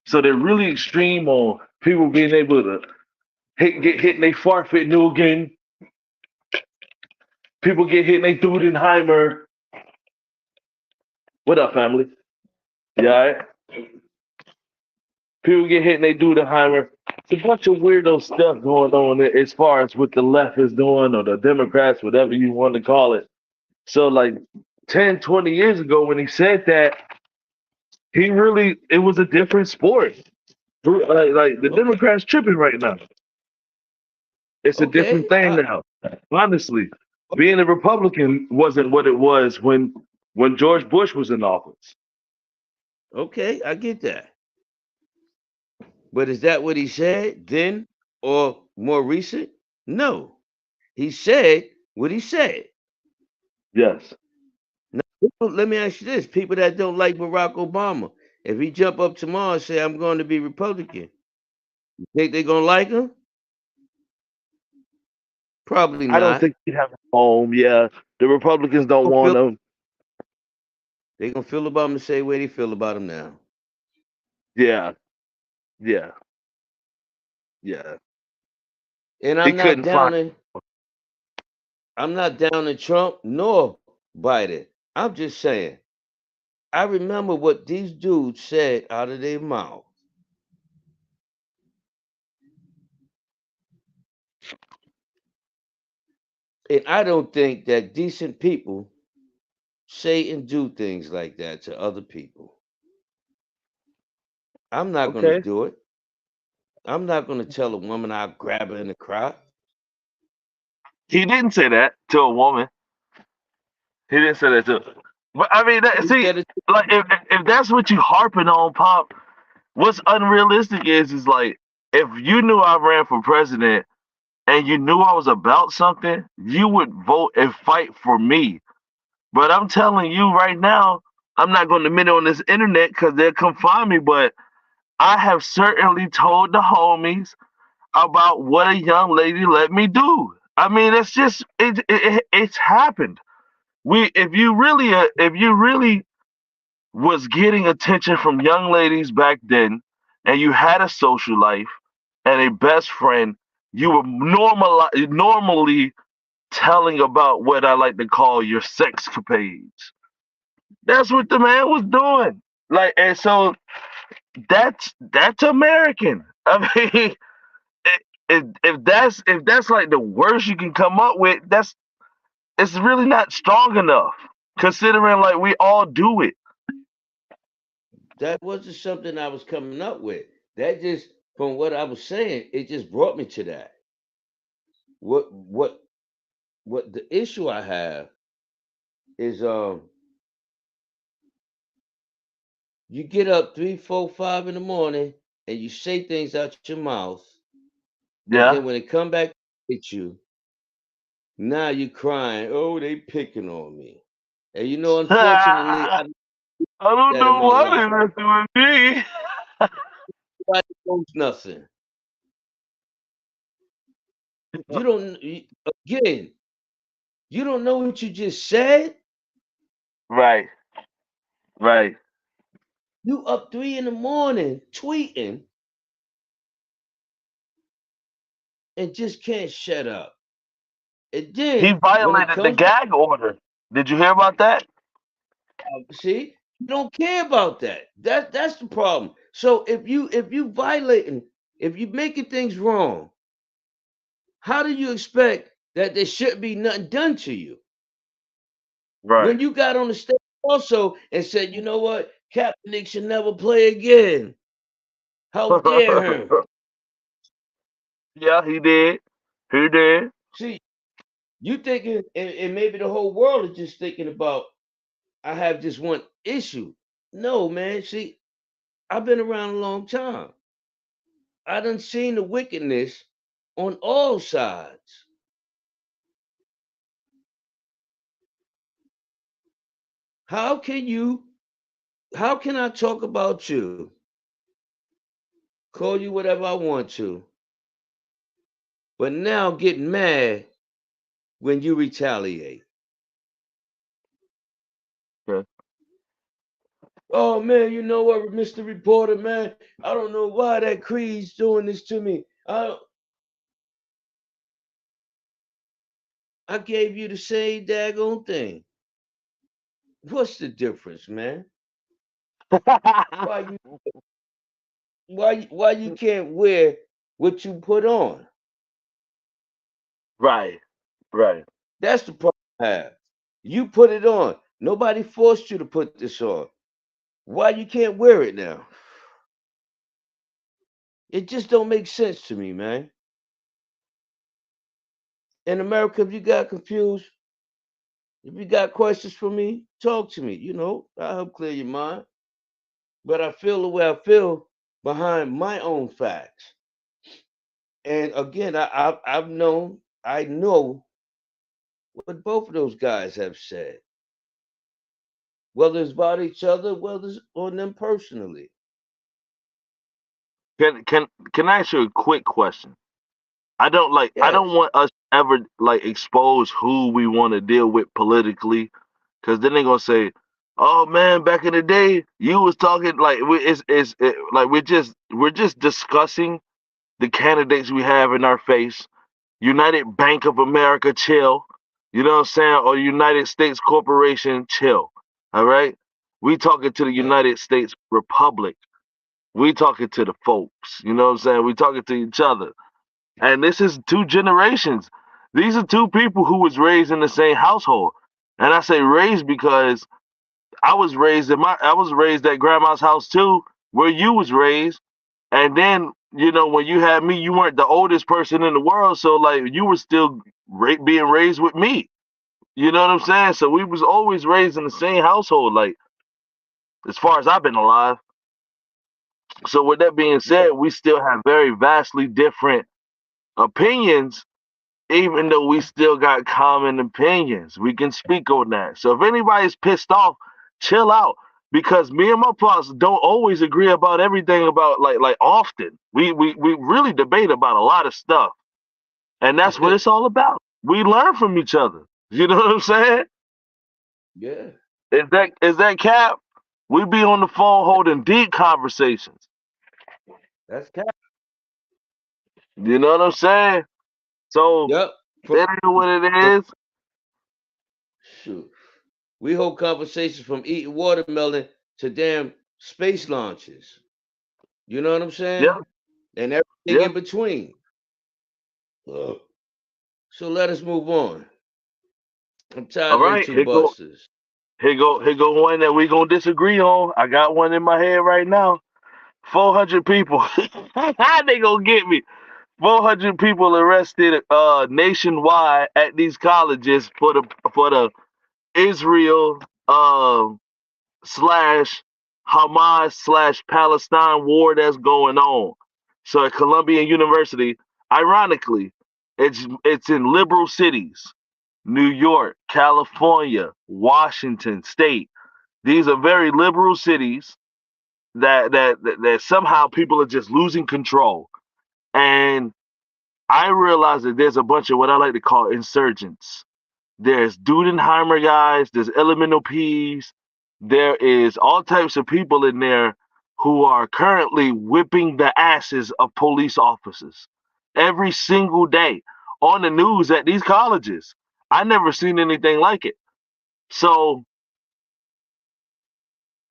So they're really extreme on people being able to get hit and they forfeit Nugent. People get hit and they Dudenheimer. What up, family? Yeah, people get hit and they do the Heimer. It's a bunch of weirdo stuff going on as far as what the left is doing or the Democrats, whatever you want to call it. So, like 10, 20 years ago, when he said that, it was a different sport. Like the Okay, Democrats tripping right now. It's a different okay, thing now. Honestly, being a Republican wasn't what it was when George Bush was in office. okay, I get that. But is that what he said then or more recent? No. He said what he said. Yes. Now, let me ask you this: people that don't like Barack Obama, if he jump up tomorrow and say, "I'm going to be Republican," you think they're gonna like him? Probably I don't not. think he'd have a home. Yeah, the Republicans don't Gonna want feel, him. they gonna feel about him the same way they feel about him now. Yeah, yeah, yeah. And He couldn't find. I'm not down in Trump nor Biden. I'm just saying. I remember what these dudes said out of their mouth. And I don't think that decent people say and do things like that to other people. I'm not going to Okay. do it. I'm not going to tell a woman I'll grab her in the crotch. He didn't say that to a woman. He didn't say that to. But I mean, He see, said it. like if that's what you harping on, Pop, what's unrealistic is like if you knew I ran for president and you knew I was about something, you would vote and fight for me. But I'm telling you right now, I'm not going to admit it on this internet because they'll come find me. But I have certainly told the homies about what a young lady let me do. I mean, it's just it's happened. If you really was getting attention from young ladies back then, and you had a social life and a best friend, you were normally telling about what I like to call your sexcapades. That's what the man was doing. Like, and so that's American. I mean, if that's like the worst you can come up with, it's really not strong enough. Considering like we all do it. That wasn't something I was coming up with. That just, from what I was saying, it just brought me to that. What what what the issue I have is you get up 3, 4, 5 in the morning and you say things out your mouth, and Yeah. then when it come back at you, now you crying, oh, they picking on me. And unfortunately, I I did don't that in know my what life. is messing with me. Nobody knows nothing. You don't again, you don't know what you just said. Right, right. You up 3 in the morning tweeting and just can't shut up. And He then when it violated the comes to gag order. Did you hear about that? see, you don't care about that. That's the problem. So if you violating, if you making things wrong, how do you expect that there shouldn't be nothing done to you? Right. When you got on the stage also and said, you know what, Kaepernick should never play again. How dare him? Yeah, he did. He did. See, you thinking, and maybe the whole world is just thinking about, I have just one issue. No, man. See, I've been around a long time. I done seen the wickedness on all sides. How can you, how can I talk about you, call you whatever I want to, but now get mad when you retaliate? Yeah. Oh man, you know what, Mr. Reporter, man? I don't know why that Creed's doing this to me. I gave you the same daggone thing. What's the difference, man? Why you why you can't wear what you put on? Right, right. That's the problem I have. You put it on. Nobody forced you to put this on. Why you can't wear it now? It just don't make sense to me, man. In America, if you got confused, if you got questions for me, talk to me. I'll help clear your mind. But I feel the way I feel behind my own facts. And again, I know what both of those guys have said, whether it's about each other, whether it's on them personally. Can I ask you a quick question? I don't Yes. want us to ever like expose who we want to deal with politically, because then they're gonna say, "Oh man, back in the day, you was talking like like we're just discussing the candidates we have in our face. United Bank of America, chill. You know what I'm saying? Or United States Corporation, chill. All right. We talking to the Yeah. United States Republic. We talking to the folks. You know what I'm saying? We talking to each other. And this is two generations. These are two people who was raised in the same household. And I say raised because I was raised at grandma's house too, where you was raised. And then, when you had me, you weren't the oldest person in the world, so like you were still being raised with me. You know what I'm saying? So we was always raised in the same household, like as far as I've been alive. So with that being Yeah. said, we still have very vastly different opinions, even though we still got common opinions. We can speak on that. So if anybody's pissed off, chill out. Because me and my pops don't always agree about everything about like often. We really debate about a lot of stuff. And that's what it's all about. We learn from each other. You know what I'm saying? Yeah. Is that cap? We be on the phone holding deep conversations. That's cap. You know what I'm saying? So Yep. From, that is what it from is. shoot. We hold conversations from eating watermelon to damn space launches. You know what I'm Yeah, saying? And everything yeah. in between. Ugh. So let us move on. I'm tired All of them right, two busters. here go one that we gonna disagree on. I got one in my head right now. 400 people. They gonna get me. 400 people arrested nationwide at these colleges for the Israel slash Hamas slash Palestine war that's going on. So at Columbia University, ironically, it's in liberal cities, New York, California, Washington State. These are very liberal cities that somehow people are just losing control. And I realize that there's a bunch of what I like to call insurgents. There's Dudenheimer guys, there's Elemental P's, there is all types of people in there who are currently whipping the asses of police officers every single day on the news at these colleges. I never seen anything like it. So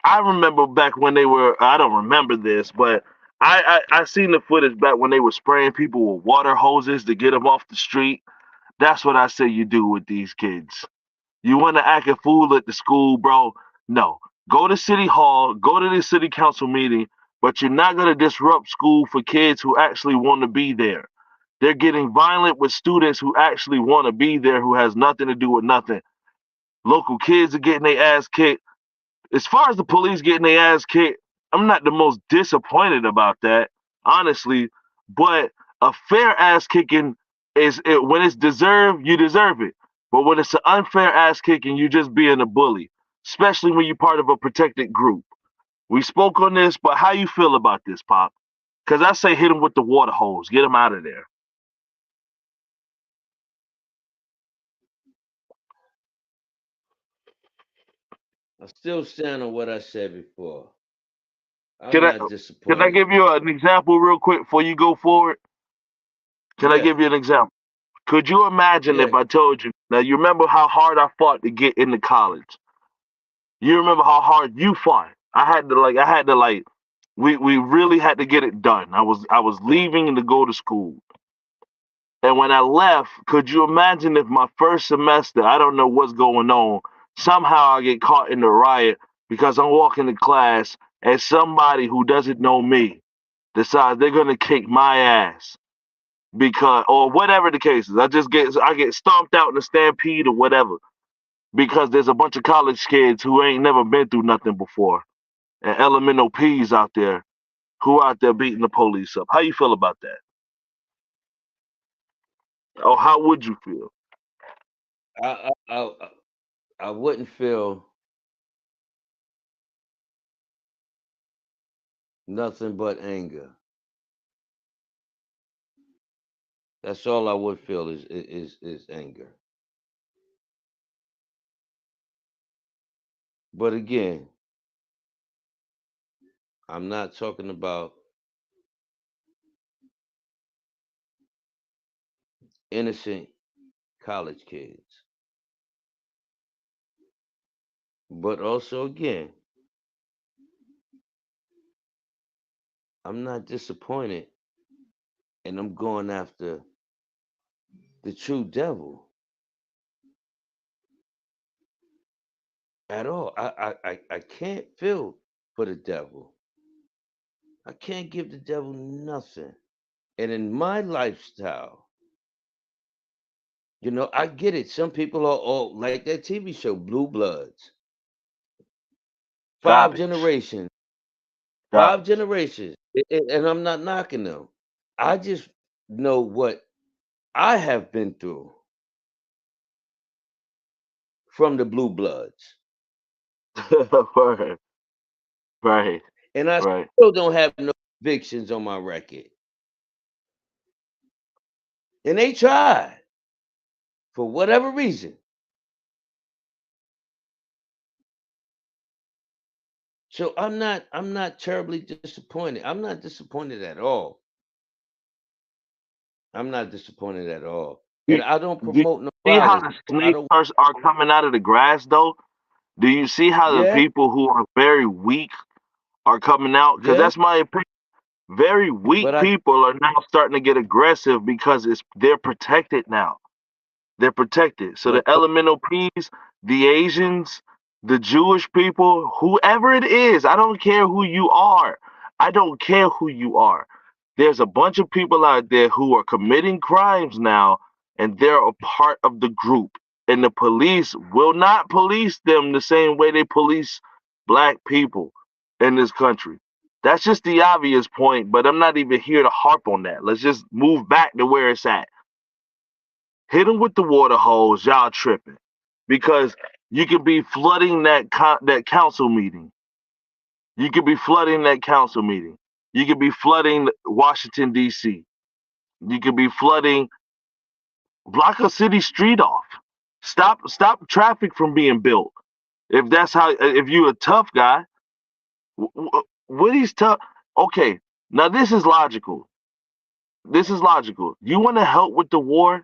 I remember back when they were. I don't remember this, but I seen the footage back when they were spraying people with water hoses to get them off the street. That's what I say you do with these kids. You want to act a fool at the school, bro? No. Go to City Hall, go to the city council meeting, but you're not going to disrupt school for kids who actually want to be there. They're getting violent with students who actually want to be there, who has nothing to do with nothing. Local kids are getting their ass kicked. As far as the police getting their ass kicked, I'm not the most disappointed about that, honestly. But a fair ass kicking when it's deserved, you deserve it. But when it's an unfair ass kicking, you just being a bully, especially when you're part of a protected group. We spoke on this, but how you feel about this, Pop? Because I say hit him with the water hose, get him out of there. I still stand on what I said before. I'm Can I not can I disappointed. give you an example real quick before you go forward? Can I Yeah. give you an example? Could you imagine Yeah. if I told you? Now you remember how hard I fought to get into college. You remember how hard you fought. I had to we really had to get it done. I was leaving to go to school. And when I left, could you imagine if my first semester, I don't know what's going on, somehow I get caught in the riot because I'm walking to class and somebody who doesn't know me decides they're gonna kick my ass because or whatever the case is. I get stomped out in a stampede or whatever because there's a bunch of college kids who ain't never been through nothing before and elemental P's out there who out there beating the police up. How you feel about that? Or how would you feel? I wouldn't feel nothing but anger. That's all I would feel is anger. But again, I'm not talking about innocent college kids. But also again, I'm not disappointed and I'm going after the true devil at all. I can't feel for the devil. I can't give the devil nothing. And in my lifestyle, I get it. Some people are all like that TV show, Blue Bloods. Five Garbage. generations, five Garbage. generations. And I'm not knocking them. I just know what I have been through from the Blue Bloods. Right. Right. And I Right. still don't have no convictions on my record. And they tried for whatever reason. So I'm not terribly disappointed. I'm not disappointed at all. I'm not disappointed at all. You, And I don't do you promote no see how violence. the I snakes don't are coming out of the grass though? Do you see how the Yeah, people who are very weak are coming out? Because yeah, that's my opinion. Very weak but I people are now starting to get aggressive because they're protected now. They're protected. So but the elemental P's, the Asians, the Jewish people, whoever it is, I don't care who you are. I don't care who you are. There's a bunch of people out there who are committing crimes now, and they're a part of the group. And the police will not police them the same way they police black people in this country. That's just the obvious point, but I'm not even here to harp on that. Let's just move back to where it's at. Hit them with the water hose. Y'all tripping because you could be flooding that council meeting. You could be flooding that council meeting. You could be flooding Washington D.C. You could be flooding. Block a city street off. Stop traffic from being built. If that's how. If you're a tough guy, what he's tough. Okay, now this is logical. This is logical. You want to help with the war?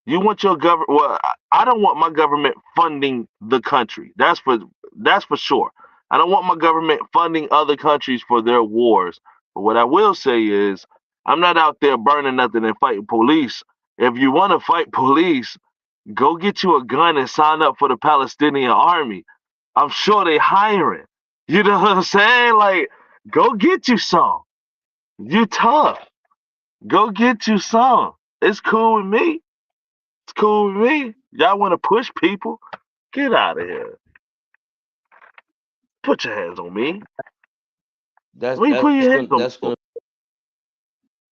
You want your government? Well, I don't want my government funding the country. That's for sure. I don't want my government funding other countries for their wars. But what I will say is, I'm not out there burning nothing and fighting police. If you want to fight police, go get you a gun and sign up for the Palestinian army. I'm sure they hiring. You know what I'm saying? Like, go get you some. You tough. Go get you some. It's cool with me. It's cool with me. Y'all want to push people? Get out of here. Put your hands on me. that's What you put that's your gonna hands on me that's for? gonna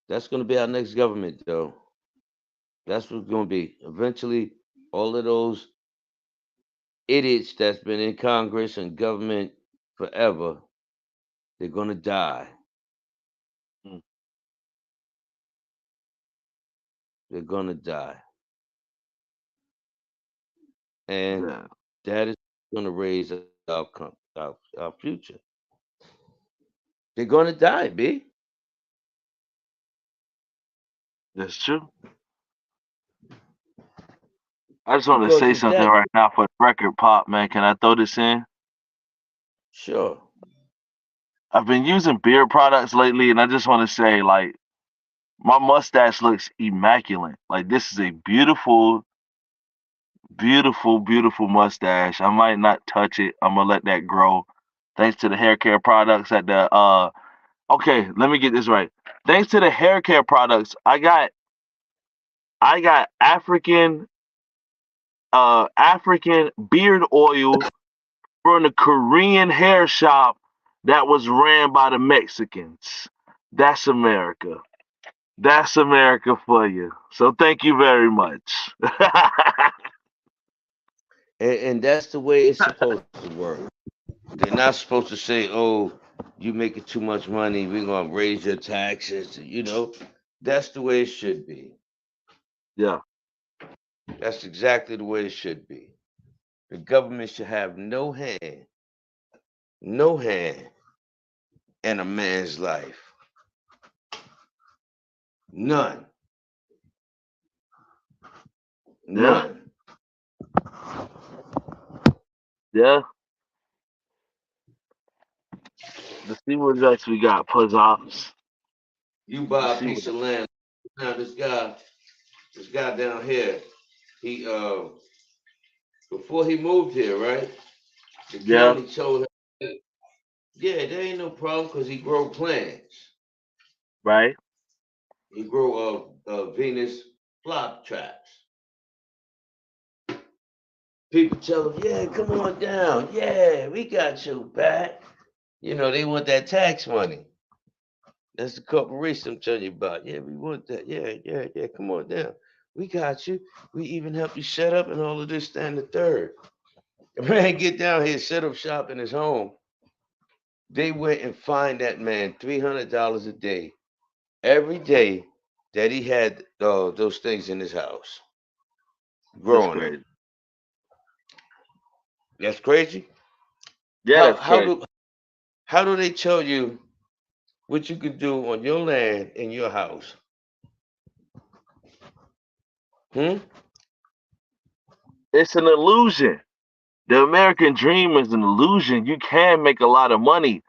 that's gonna be our next government though. That's what's gonna be. Eventually all of those idiots that's been in Congress and government forever, they're gonna die. Mm, They're gonna die. And yeah, that is gonna raise our future. They're gonna die, B. that's true. I just want to Because say it's something that right now for the record, Pop, man. Can I throw this in? sure. I've been using beard products lately, and I just want to say, like, my mustache looks immaculate. Like, this is a beautiful, beautiful, beautiful mustache. I might not touch it. I'm gonna let that grow. Thanks to the hair care products at the okay, let me get this right. Thanks to the hair care products, I got African beard oil from the Korean hair shop that was ran by the Mexicans. That's America. That's America for you. So thank you very much. And that's the way it's supposed to work. They're not supposed to say, "Oh, you making too much money. We're gonna raise your taxes." That's the way it should be. Yeah, That's exactly the way it should be. The government should have no hand in a man's life. None. yeah, None. yeah. Let's see what else we got, Puzzles. You Let's buy a see what. piece of land. Now this guy down here, he before he moved here, right? The Yeah, county told him, yeah, there ain't no problem because he grow plants. right. He grow Venus flop traps. People tell him, yeah, come on down. Yeah, we got your back. They want that tax money. That's the corporation I'm telling you about. Yeah, we want that. Yeah, yeah, yeah. Come on down. We got you. We even help you set up and all of this, that, and the third. The man get down here, set up shop in his home. They went and fined that man $300 a day every day that he had those things in his house, That's growing them. crazy. That's crazy. Yeah, How that's how crazy. do how do they tell you what you can do on your land in your house? Hmm? It's an illusion. The American dream is an illusion. You can make a lot of money,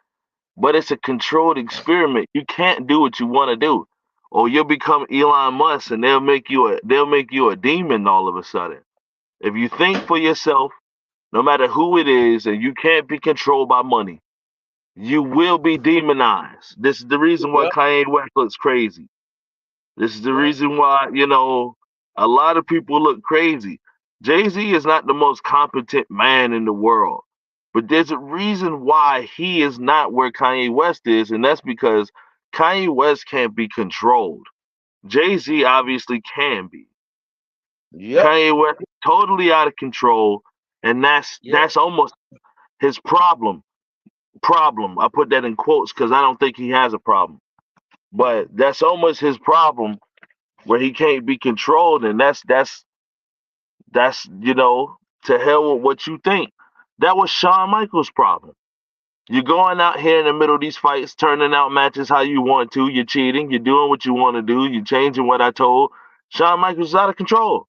but it's a controlled experiment. You can't do what you want to do, or you'll become Elon Musk, and they'll make you a demon all of a sudden. If you think for yourself, no matter who it is, and you can't be controlled by money, you will be demonized. This is the reason why Yep. Kanye West looks crazy. This is the Yep. reason why, a lot of people look crazy. Jay-Z is not the most competent man in the world, but there's a reason why he is not where Kanye West is, and that's because Kanye West can't be controlled. Jay-Z obviously can be. Yep. Kanye West is totally out of control, and that's Yep. that's almost his problem. Problem. I put that in quotes because I don't think he has a problem. But that's almost his problem where he can't be controlled, and that's to hell with what you think. That was Shawn Michaels' problem. You're going out here in the middle of these fights, turning out matches how you want to. You're cheating. You're doing what you want to do. You're changing what I told. Shawn Michaels is out of control.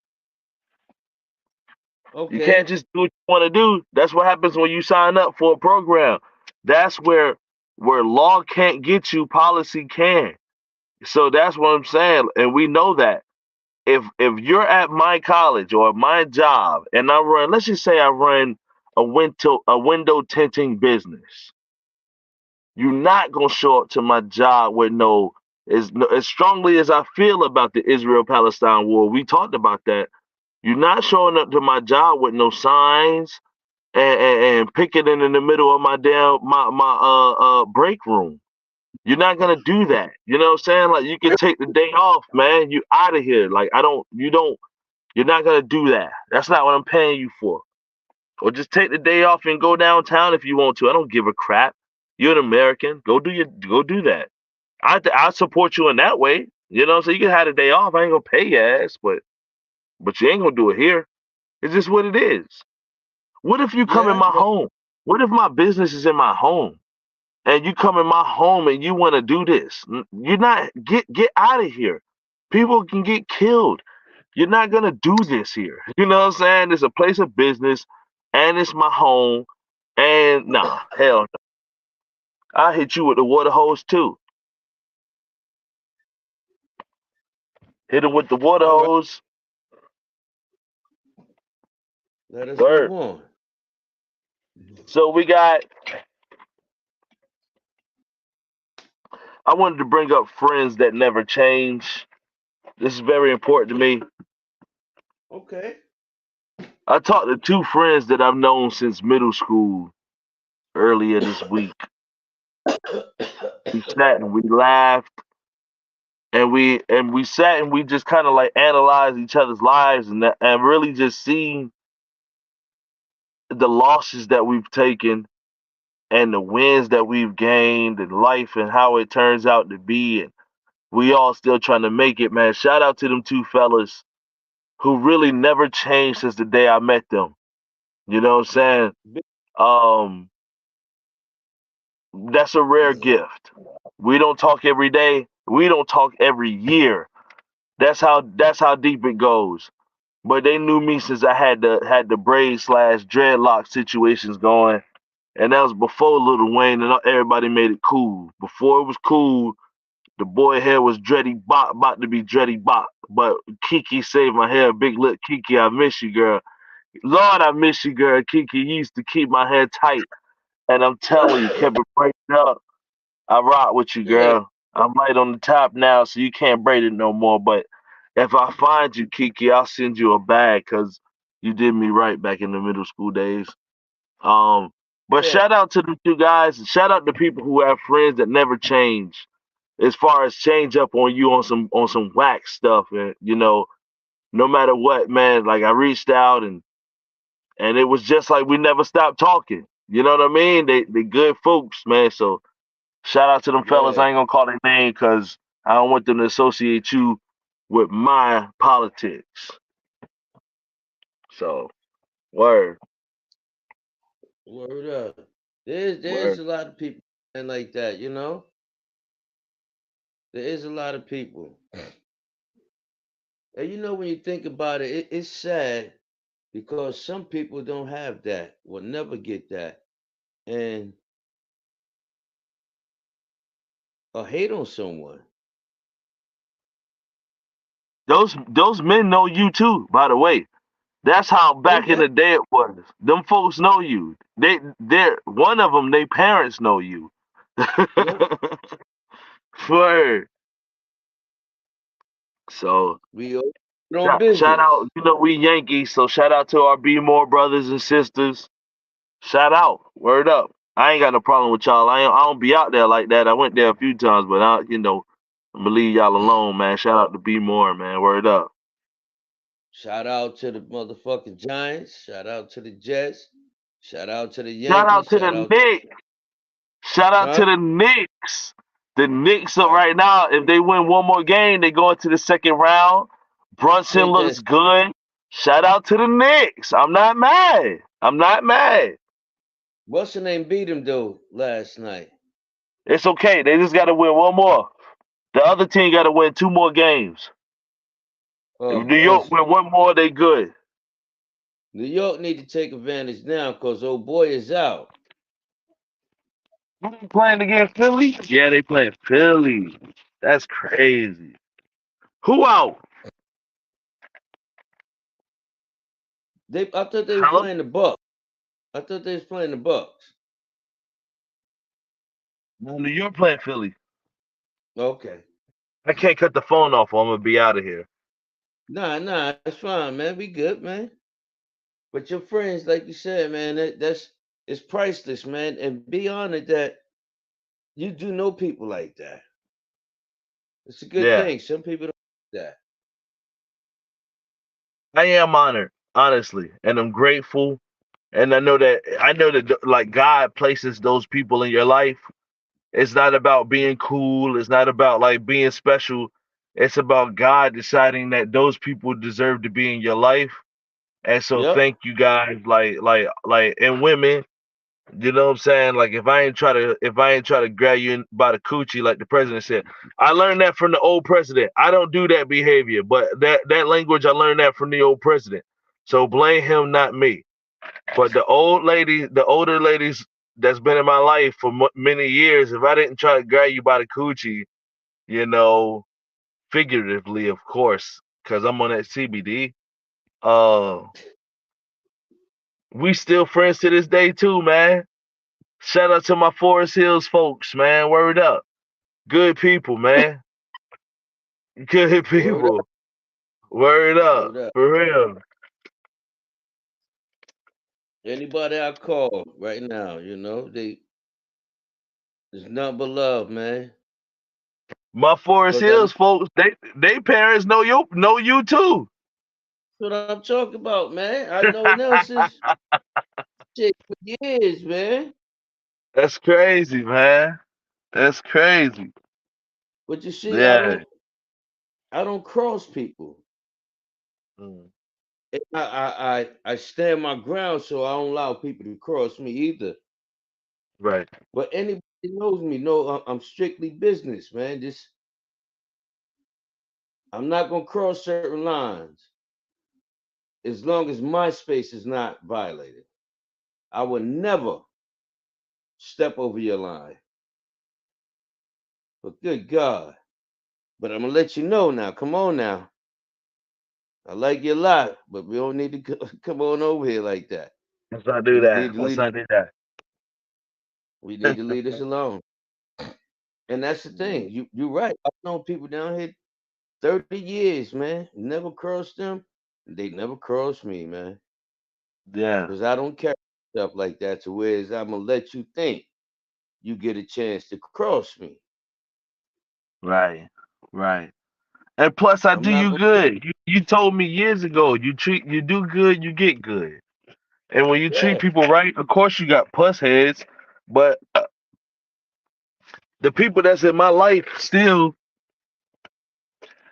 You can't Okay. just do what you want to do. That's what happens when you sign up for a program. That's where law can't get you, policy can. So that's what I'm saying, and we know that. If you're at my college or my job and I run, let's just say I run a window tinting business, you're not gonna show up to my job with as strongly as I feel about the Israel Palestine war. We talked about that. You're not showing up to my job with no signs and picketing in the middle of my damn my break room. You're not gonna do that. You know what I'm saying? Like you can take the day off, man. You out of here. Like I don't. You don't. You're not gonna do that. That's not what I'm paying you for. Or just take the day off and go downtown if you want to. I don't give a crap. You're an American. Go do that. I support you in that way. So you can have the day off. I ain't gonna pay your ass, but you ain't gonna do it here. It's just what it is. What if you come in Yeah. my But home? What if my business is in my home and you come in my home and you want to do this? You're not get out of here. People can get killed. You're not gonna do this here. You know what I'm saying? It's a place of business, and it's my home. And nah, hell, no. I hit you with the water hose too. Hit him with the water All right. hose. Let us move Word. on. So we got. I wanted to bring up friends that never change. This is very important to me. Okay. I talked to two friends that I've known since middle school earlier this week. We sat and we laughed and we sat and we just kind of like analyzed each other's lives and really just seen the losses that we've taken and the wins that we've gained in life and how it turns out to be, and we all still trying to make it, man. Shout out to them two fellas who really never changed since the day I met them. You know what I'm saying? Um, that's a rare gift. We don't talk every day. We don't talk every year. That's how deep it goes. But they knew me since I had the braid slash dreadlock situations going, and that was before Lil Wayne and everybody made it cool. Before it was cool, the boy hair was Dreddy Bop, about to be Dreddy Bop. But Kiki saved my hair. Big lip Kiki, I miss you, girl. Lord, I miss you, girl. Kiki used to keep my hair tight, and I'm telling you, kept it braided up. I rock with you, Yeah. girl. I'm right on the top now, so you can't braid it no more. But if I find you, Kiki, I'll send you a bag because you did me right back in the middle school days. Um, but Yeah. shout out to the two guys. Shout out to people who have friends that never change. As far as change up on you on some whack stuff, and no matter what, man. Like I reached out and it was just like we never stopped talking. You know what I mean? They good folks, man. So shout out to them fellas. Yeah. I ain't gonna call their name because I don't want them to associate you with my politics. So word, Word up. There's word. a lot of people like that, you know? There is a lot of people. And you know, when you think about it, it's sad because some people don't have that, will never get that, and or hate on someone. Those men know you too, by the way. That's how Oh back in yeah, the day it was. Them folks know you. They're one of them. They parents know you. yep. Word. So We all on shout business. out. We Yankees. So shout out to our B More brothers and sisters. Shout out. Word up. I ain't got no problem with y'all. I don't be out there like that. I went there a few times, but I'm gonna leave y'all alone, man. Shout out to B More, man. Word up. Shout out to the motherfucking Giants. Shout out to the Jets. Shout out to the Shout out Yankees. to Shout the out, Knicks. Shout out to huh? the Knicks. The Knicks are I right now. If they win one more game, they go into the second round. Brunson think looks that's good. Shout out to the Knicks. I'm not mad. I'm not mad. what's the name beat him though last night. It's okay. They just got to win one more. The other team got to win two more games. If New York Cause win one more, they good. New York need to take advantage now because old boy is out. Who they playing against Philly? Yeah, they playing Philly. That's crazy. Who out? I thought they was Hello? playing the Bucks. I thought they was playing the Bucks. No, New York playing Philly. Okay. I can't cut the phone off or I'm gonna be out of here. Nah, that's fine, man. We good, man. But your friends, like you said, man, that's it's priceless, man. And be honored that you do know people like that. It's a good Yeah. thing. Some people don't do that. I am honored, honestly, and I'm grateful. And I know that like God places those people in your life. It's not about being cool. It's not about like being special. It's about God deciding that those people deserve to be in your life. And so Yep. thank you guys, and women. You know what I'm saying? Like if I ain't try to grab you by the coochie, like the president said. I learned that from the old president. I don't do that behavior, but that language I learned that from the old president. So blame him, not me. But the older ladies, that's been in my life for many years, if I didn't try to grab you by the coochie, you know, figuratively, of course, because I'm on that CBD, uh, we still friends to this day too, man. Shout out to my Forest Hills folks, man. Word up. Good people, man. Good Word up, people. Word up. word up. For real. Anybody I call right now, there's nothing but love, man. My Forest Cause I Hills folks, they parents know you too. what I'm talking about, man. I know Nelson's shit for years, man. That's crazy, man. That's crazy. But you see, Yeah. I don't cross people. Mm, And I stand my ground, so I don't allow people to cross me either. right. But anybody knows me, know I'm strictly business, man. Just I'm not gonna cross certain lines as long as my space is not violated. I will never step over your line. But good God. But I'm gonna let you know now. Come on now. I like you a lot, but we don't need to come on over here like that. Let's not do We that. need to Let's leave. not do that. We need to leave this alone. And that's the thing. You're right. I've known people down here 30 years, man. Never crossed them. They never crossed me, man. Yeah. Because I don't carry stuff like that to where I'm gonna let you think you get a chance to cross me. Right. Right. And plus, I I'm do not you gonna good. You told me years ago. You do good, you get good. And when you treat yeah. people right, of course you got puss heads, but the people that's in my life still,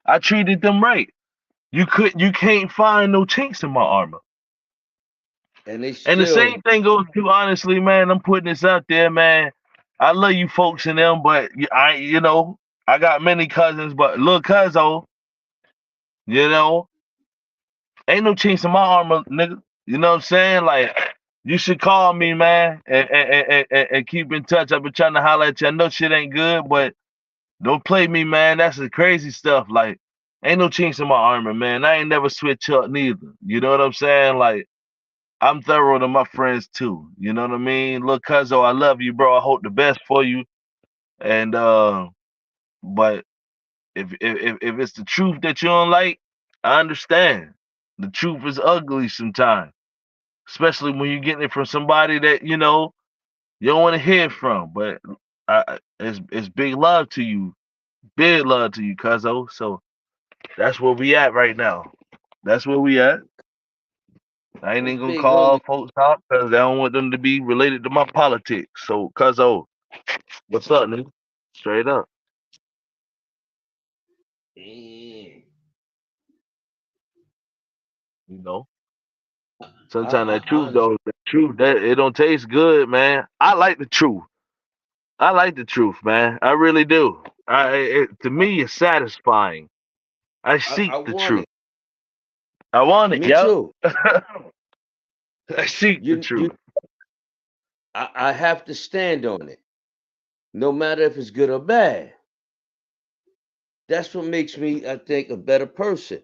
I treated them right. You can't find no chinks in my armor. And they And the same still thing goes to honestly, man. I'm putting this out there, man. I love you folks and them, but I got many cousins, but little cuzzo, you know, ain't no chinks in my armor, nigga. You know what I'm saying? Like, you should call me, man, and keep in touch. I've been trying to holler at you. I know shit ain't good, but don't play me, man. That's the crazy stuff. Like, ain't no chinks in my armor, man. I ain't never switch up neither. You know what I'm saying? Like, I'm thorough to my friends too. You know what I mean? Look, cuzzo, I love you, bro. I hope the best for you. And but if it's the truth that you don't like, I understand. The truth is ugly sometimes, especially when you're getting it from somebody that you don't want to hear from. But it's big love to you, big love to you, cuzzo. So that's where we at right now. That's where we at. I ain't what's even gonna big homie? call folks out because I don't want them to be related to my politics. So, cuzzo, what's up, nigga? Straight up, Mm. you know. I, Sometimes I that I truth, understand. though, the truth that it don't taste good, man. I like the truth. I like the truth, man. I really do. To I, me, it's satisfying. I I seek the want truth. it. I want it, Me yo. too. I seek the You truth. I have to stand on it, no matter if it's good or bad. That's what makes me, I think, a better person.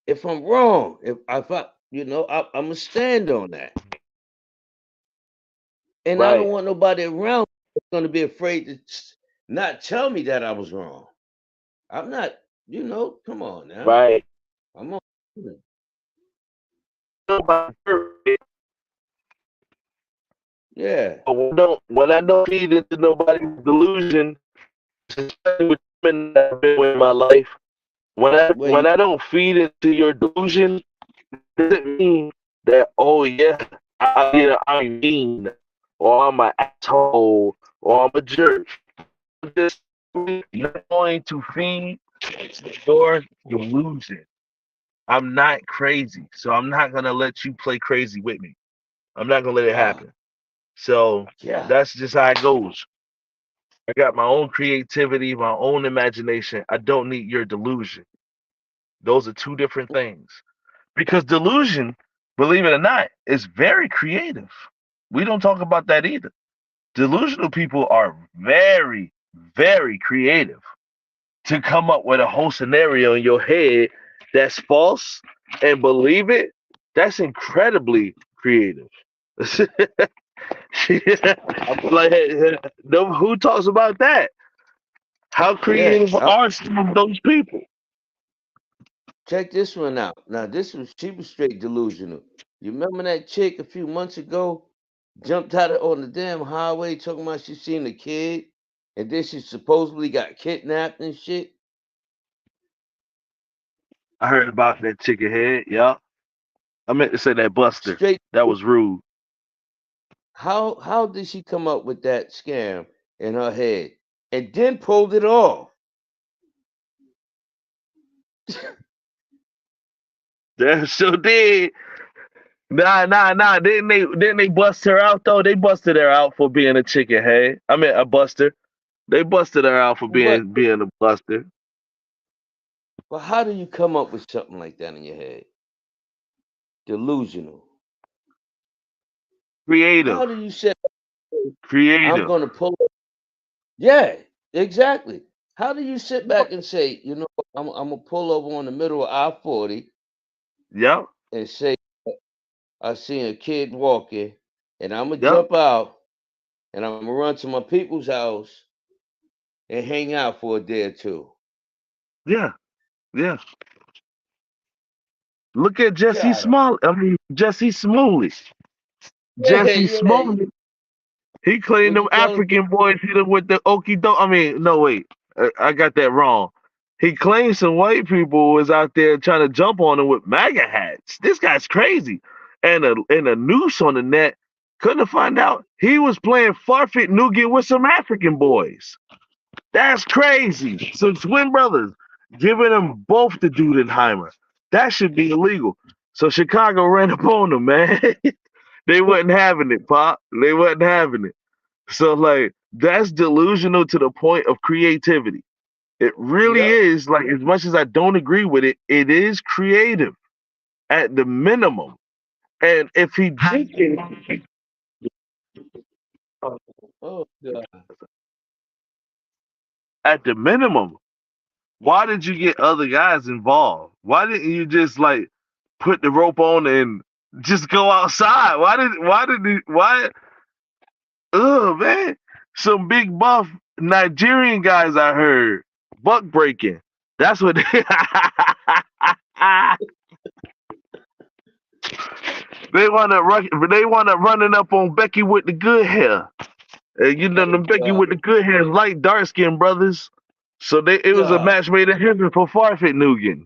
If I'm wrong, if I, I'm gonna stand on that, and I don't Right, want nobody around that's gonna be afraid to not tell me that I was wrong. I'm not, come on now. right. I'm on. Nobody perfect, Yeah. but when I don't feed into nobody's delusion, especially with women that have been in my life, Well, when I don't feed into your delusion, doesn't mean that yeah, I'm mean or I'm an asshole or I'm a jerk. Just you're going to feed your delusion. I'm not crazy, so I'm not gonna let you play crazy with me. I'm not gonna let it ah, happen. So yeah. that's just how it goes. I got my own creativity, my own imagination. I don't need your delusion. Those are two different things. Because delusion, believe it or not, is very creative. We don't talk about that either. Delusional people are very, very creative to come up with a whole scenario in your head that's false and believe it. That's incredibly creative. Like, who talks about that? How Yeah. creative are some of those people? Check this one out. Now, she was straight delusional. You remember that chick a few months ago jumped out on the damn highway talking about she seen a kid, and then she supposedly got kidnapped and shit. I heard about that chicken head. Yeah, I meant to say that Buster. Straight. That was rude. How did she come up with that scam in her head and then pulled it off? That sure did. Nah. Didn't they bust her out though? They busted her out for being a chicken head. I mean a buster. They busted her out for But being a buster. but how do you come up with something like that in your head? Delusional. Creative. How do you say I'm Creative. gonna pull up? Yeah, exactly. How do you sit back and say, I'm gonna pull over on the middle of I-40 Yep. and say I see a kid walking, and I'm gonna Yep. jump out and I'm gonna run to my people's house and hang out for a day or two. Yeah. Yeah. Look at Jesse God, Small. I mean Jesse Smollett. yeah, Jesse yeah. Smollett. He claimed What them you call it? African boys hit him with the okie doke. I mean, no wait, I got that wrong. He claimed some white people was out there trying to jump on him with MAGA hats. This guy's crazy, and a noose on the net. Couldn't find out he was playing Farfet Nougat with some African boys. That's crazy. So twin brothers giving them both the Dudenheimer. That should be illegal. So Chicago ran up on them, man. They wasn't having it, Pop. They wasn't having it. So like that's delusional to the point of creativity. It really Yep. is like as much as I don't agree with it, it is creative at the minimum. And if he did Oh God. at the minimum, why did you get other guys involved? Why didn't you just like put the rope on and just go outside? Why man. Some big buff Nigerian guys I heard. Buck breaking. That's what they they wanna running up on Becky with the good hair. And you know Oh them Becky God. with the good hair is light dark skinned brothers. So it was a God. match made in heaven for Farfet Nugan.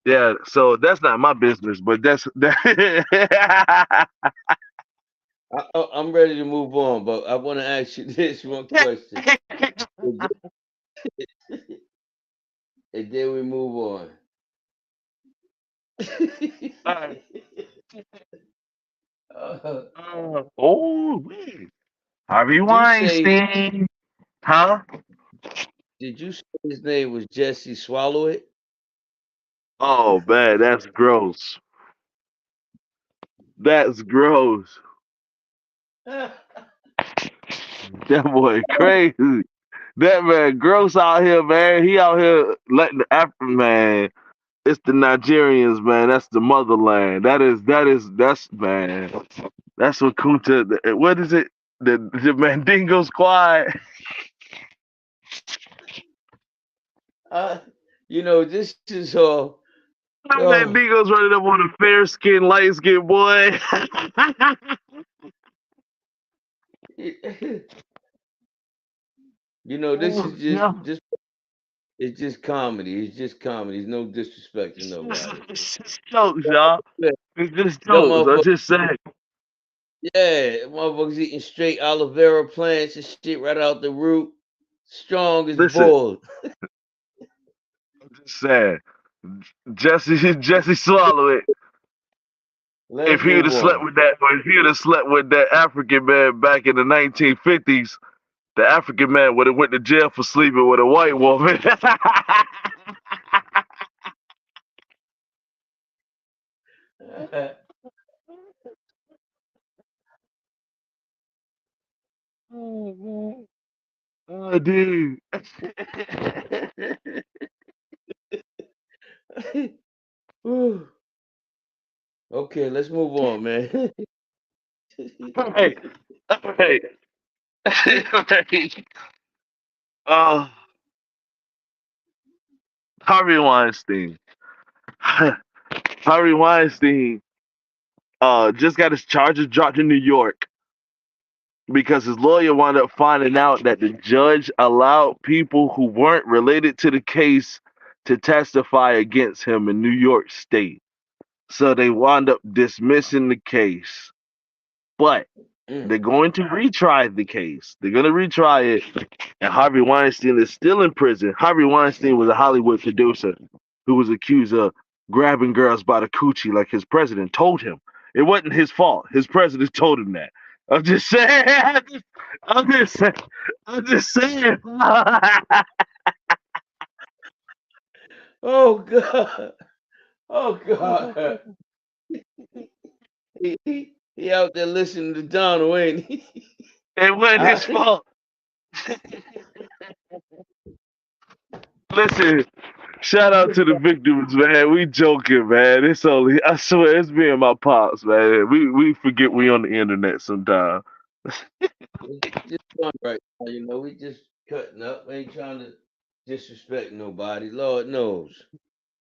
Yeah, so that's not my business, but that's that. I'm ready to move on, but I want to ask you this one question, and then we move on. Alright. uh, Oh, wait. Harvey did you say Weinstein. Huh? did you say his name was Jesse Swallow It? Oh man, that's gross. That's gross. That boy crazy. That man gross out here, man. He out here letting the African man. It's the Nigerians, man. That's the motherland. That's man. That's what Kunta. What is it? The Mandingo Squad. uh, this is all. Oh, Mandingo's running up on a fair skinned, light skinned boy. this is just Yeah. just it's just comedy. It's just comedy. There's no disrespect to nobody. It's just jokes, y'all. Yeah, It's just them jokes. I motherfuckers, just said. yeah, motherfuckers eating straight aloe vera plants and shit right out the root, strong as Listen, bull. I'm just saying. Jesse swallow it. If Let's he would move have slept on. with that, or if he would have slept with that African man back in the 1950s, the African man would have went to jail for sleeping with a white woman. dude. Whew. Okay, let's move on, man. Right. Right. Right. Uh, Harvey Weinstein. Harvey Weinstein just got his charges dropped in New York because his lawyer wound up finding out that the judge allowed people who weren't related to the case to testify against him in New York State. So they wound up dismissing the case. But Mm. they're going to retry the case. They're going to retry it. And Harvey Weinstein is still in prison. Harvey Weinstein was a Hollywood producer who was accused of grabbing girls by the coochie like his president told him. It wasn't his fault. His president told him that. I'm just saying. I'm just saying. I'm just saying. Oh God. Oh God. He out there listening to Donald, ain't he? It wasn't his I- fault. Listen, shout out to the victims, man. We joking, man. It's only, I swear, it's me and my pops, man. We forget we on the internet sometimes. It's just fun right now, we just cutting up. Ain't trying to disrespect nobody. Lord knows.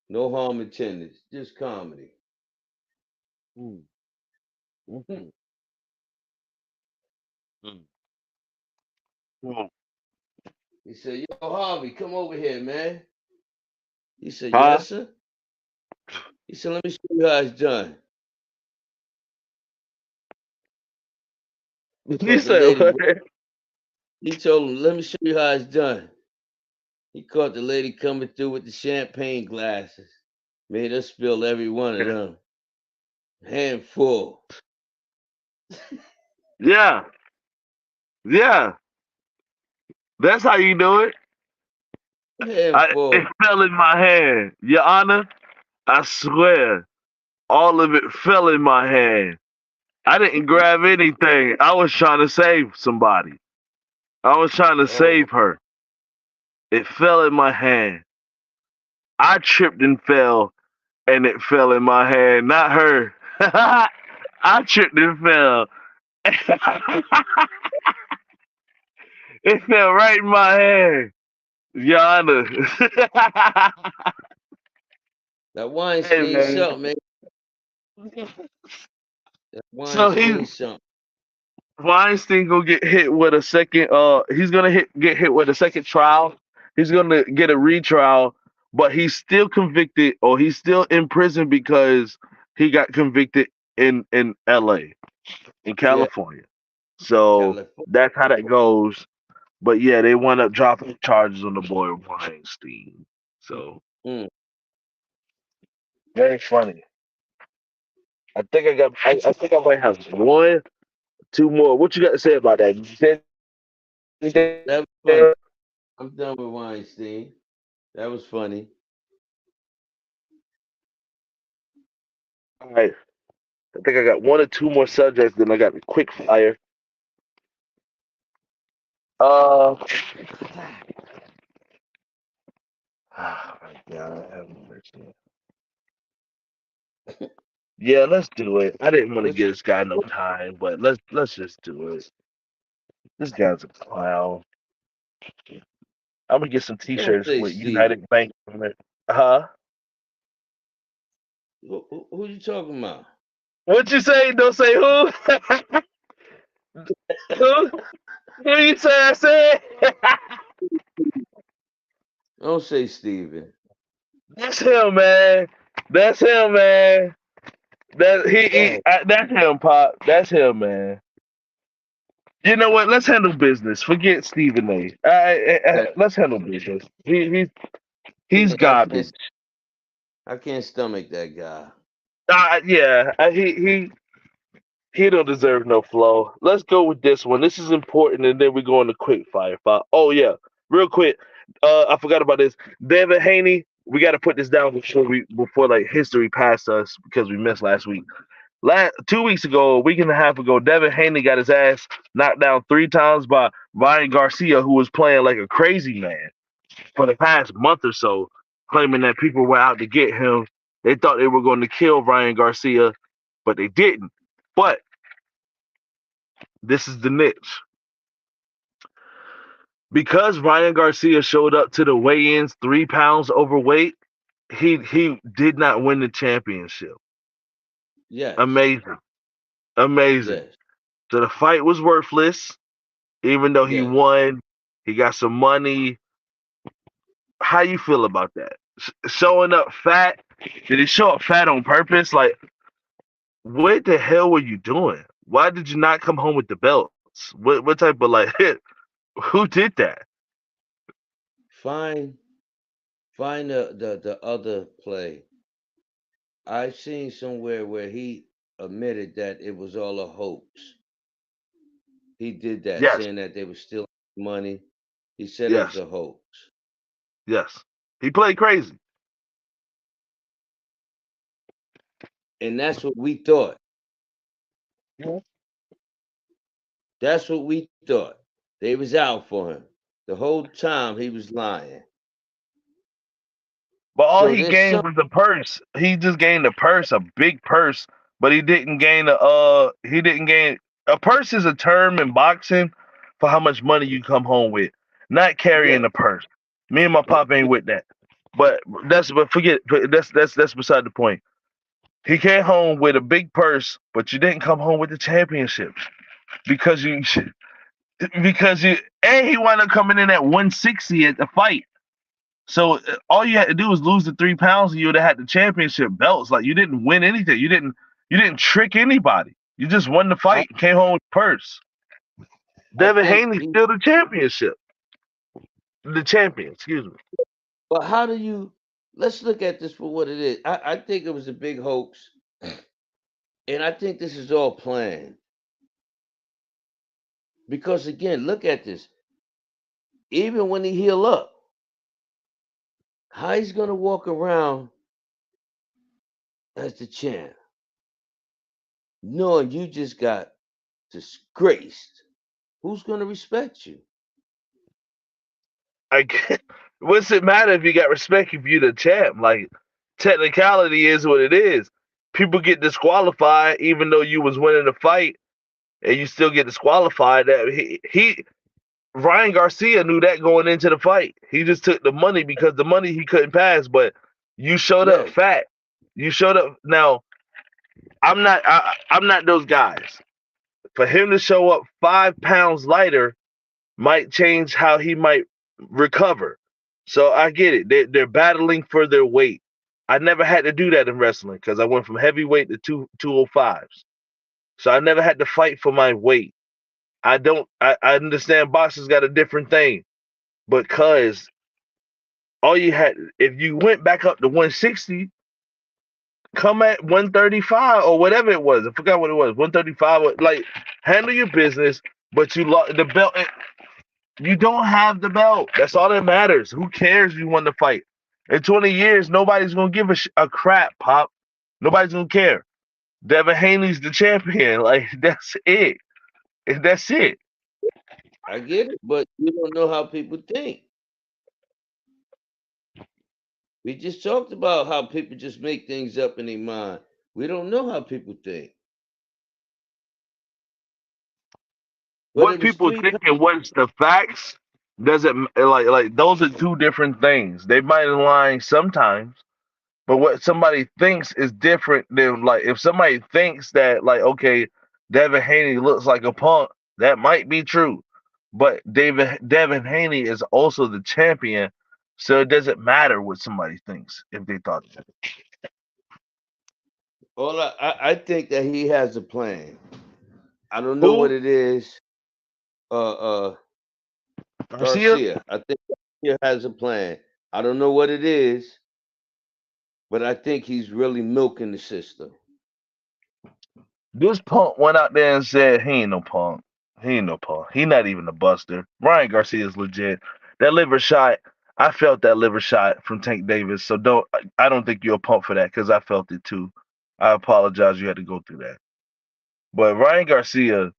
No harm intended. Just comedy. Mm, mhm, mm, mm. He said, "Yo, Harvey, come over here, man." He said, Huh? "Yes, sir." He said, "Let me show you how it's done." He You caught the said lady. what? He told him, "Let me show you how it's done." He caught the lady coming through with the champagne glasses. Made her spill every one of them. Handful. Yeah, yeah. That's how you do it. It Handful. fell in my hand, Your Honor. I swear, all of it fell in my hand. I didn't grab anything. I was trying to save somebody. I was trying to Oh my. save her. It fell in my hand. I tripped and fell, and it fell in my hand, not her. I tripped and fell. It fell right in my hand, Your Honor. That Hey Weinstein man. something, man. That So he Weinstein something. Weinstein gonna get hit with a second. He's gonna get hit with a second trial. He's gonna get a retrial, but he's still convicted, or he's still in prison because he got convicted in L.A. in Yeah, California. So California. that's how that goes. But yeah, they wound up dropping charges on the boy Weinstein. So Mm. very funny. I think I might have one, two more. What you got to say about that? You said anything? That was funny. I'm done with Weinstein. That was funny. All right. I think I got one or two more subjects. Then I got the quick fire. Uh, oh my God, I have mercy. Yeah, let's do it. I didn't want to Which give this guy no time, but let's just do it. This guy's a clown. I'm gonna get some don't T-shirts say with Steven. United Bank on it. Huh? Who you talking about? What you say? Don't say who? Who? Who you say? I said. Don't say Steven. That's him, man. That's him, man. Yeah. That's him, Pop. That's him, man. You know what? Let's handle business. Forget Stephen A. Let's handle business. He's I garbage. can't stomach that guy. Yeah, he don't deserve no flow. Let's go with this one. This is important, and then we go on the quick fire. Oh yeah, real quick. I forgot about this. David Haney. We got to put this down before like history passed us because we missed last week. 2 weeks ago, a week and a half ago, Devin Haney got his ass knocked down 3 times by Ryan Garcia, who was playing like a crazy man for the past month or so, claiming that people were out to get him. They thought they were going to kill Ryan Garcia, but they didn't. But this is the niche. Because Ryan Garcia showed up to the weigh-ins 3 pounds overweight, he did not win the championship. Yes. Amazing. Amazing. Yes. So the fight was worthless, even though he Yes. won. He got some money. How you feel about that? Showing up fat? Did he show up fat on purpose? Like, what the hell were you doing? Why did you not come home with the belts? What type of like who did that? Find the other play. I've seen somewhere where he admitted that it was all a hoax. He did that, Yes, saying that they were stealing money. He said it was yes, a hoax. yes. He played crazy. And that's what we thought. Yeah. That's what we thought. They was out for him. The whole time he was lying. But all So he there's gained some was a purse. He just gained a purse, a big purse, but he didn't gain a purse is a term in boxing for how much money you come home with, not yeah. carrying a purse. Me and my pop ain't with that. But forget that's beside the point. He came home with a big purse, but you didn't come home with the championship because you because you and he wound up coming in at 160 at the fight. So all you had to do was lose the 3 pounds, and you would have had the championship belts. Like you didn't win anything. You didn't trick anybody. You just won the I, fight and came home with the purse. I Devin think Haney he still the championship. The champion, excuse me. but how do you let's look at this for what it is. I think it was a big hoax. And I think this is all planned. Because again, look at this. Even when he heal up, how he's gonna walk around as the champ, knowing you just got disgraced. Who's gonna respect you? I can't, what's it matter if you got respect if you the champ? Like technicality is what it is. People get disqualified even though you was winning the fight, and you still get disqualified. That he Ryan Garcia knew that going into the fight. He just took the money because the money he couldn't pass. But you showed up Yes. fat. You showed up. Now I'm not those guys. For him to show up 5 pounds lighter might change how he might recover. So I get it. They're battling for their weight. I never had to do that in wrestling because I went from heavyweight to 205s. So I never had to fight for my weight. I understand boxers got a different thing, because all you had, if you went back up to 160, come at 135 or whatever it was. I forgot what it was. 135. Like, handle your business, but you lost the belt. You don't have the belt. That's all that matters. Who cares? You won the fight. In 20 years, nobody's gonna give a crap, Pop. Nobody's gonna care. Devin Haney's the champion. Like, that's it. That's it. I get it, but you don't know how people think. We just talked about how people just make things up in their mind. We don't know how people think. But What it was people three think pounds. and what's the facts doesn't like those are two different things. They might align sometimes, but what somebody thinks is different than, like, if somebody thinks that, like, okay, Devin Haney looks like a punk, that might be true. But Devin Haney is also the champion, so it doesn't matter what somebody thinks if they thought that. All I think that he has a plan. I don't know what Who? it is. Uh Garcia? Garcia. I think Garcia has a plan. I don't know what it is, but I think he's really milking the system. This punk went out there and said he ain't no punk. He ain't no punk. He not even a buster. Ryan Garcia is legit. That liver shot, I felt that liver shot from Tank Davis. So I don't think you're a punk for that, because I felt it too. I apologize you had to go through that. But Ryan Garcia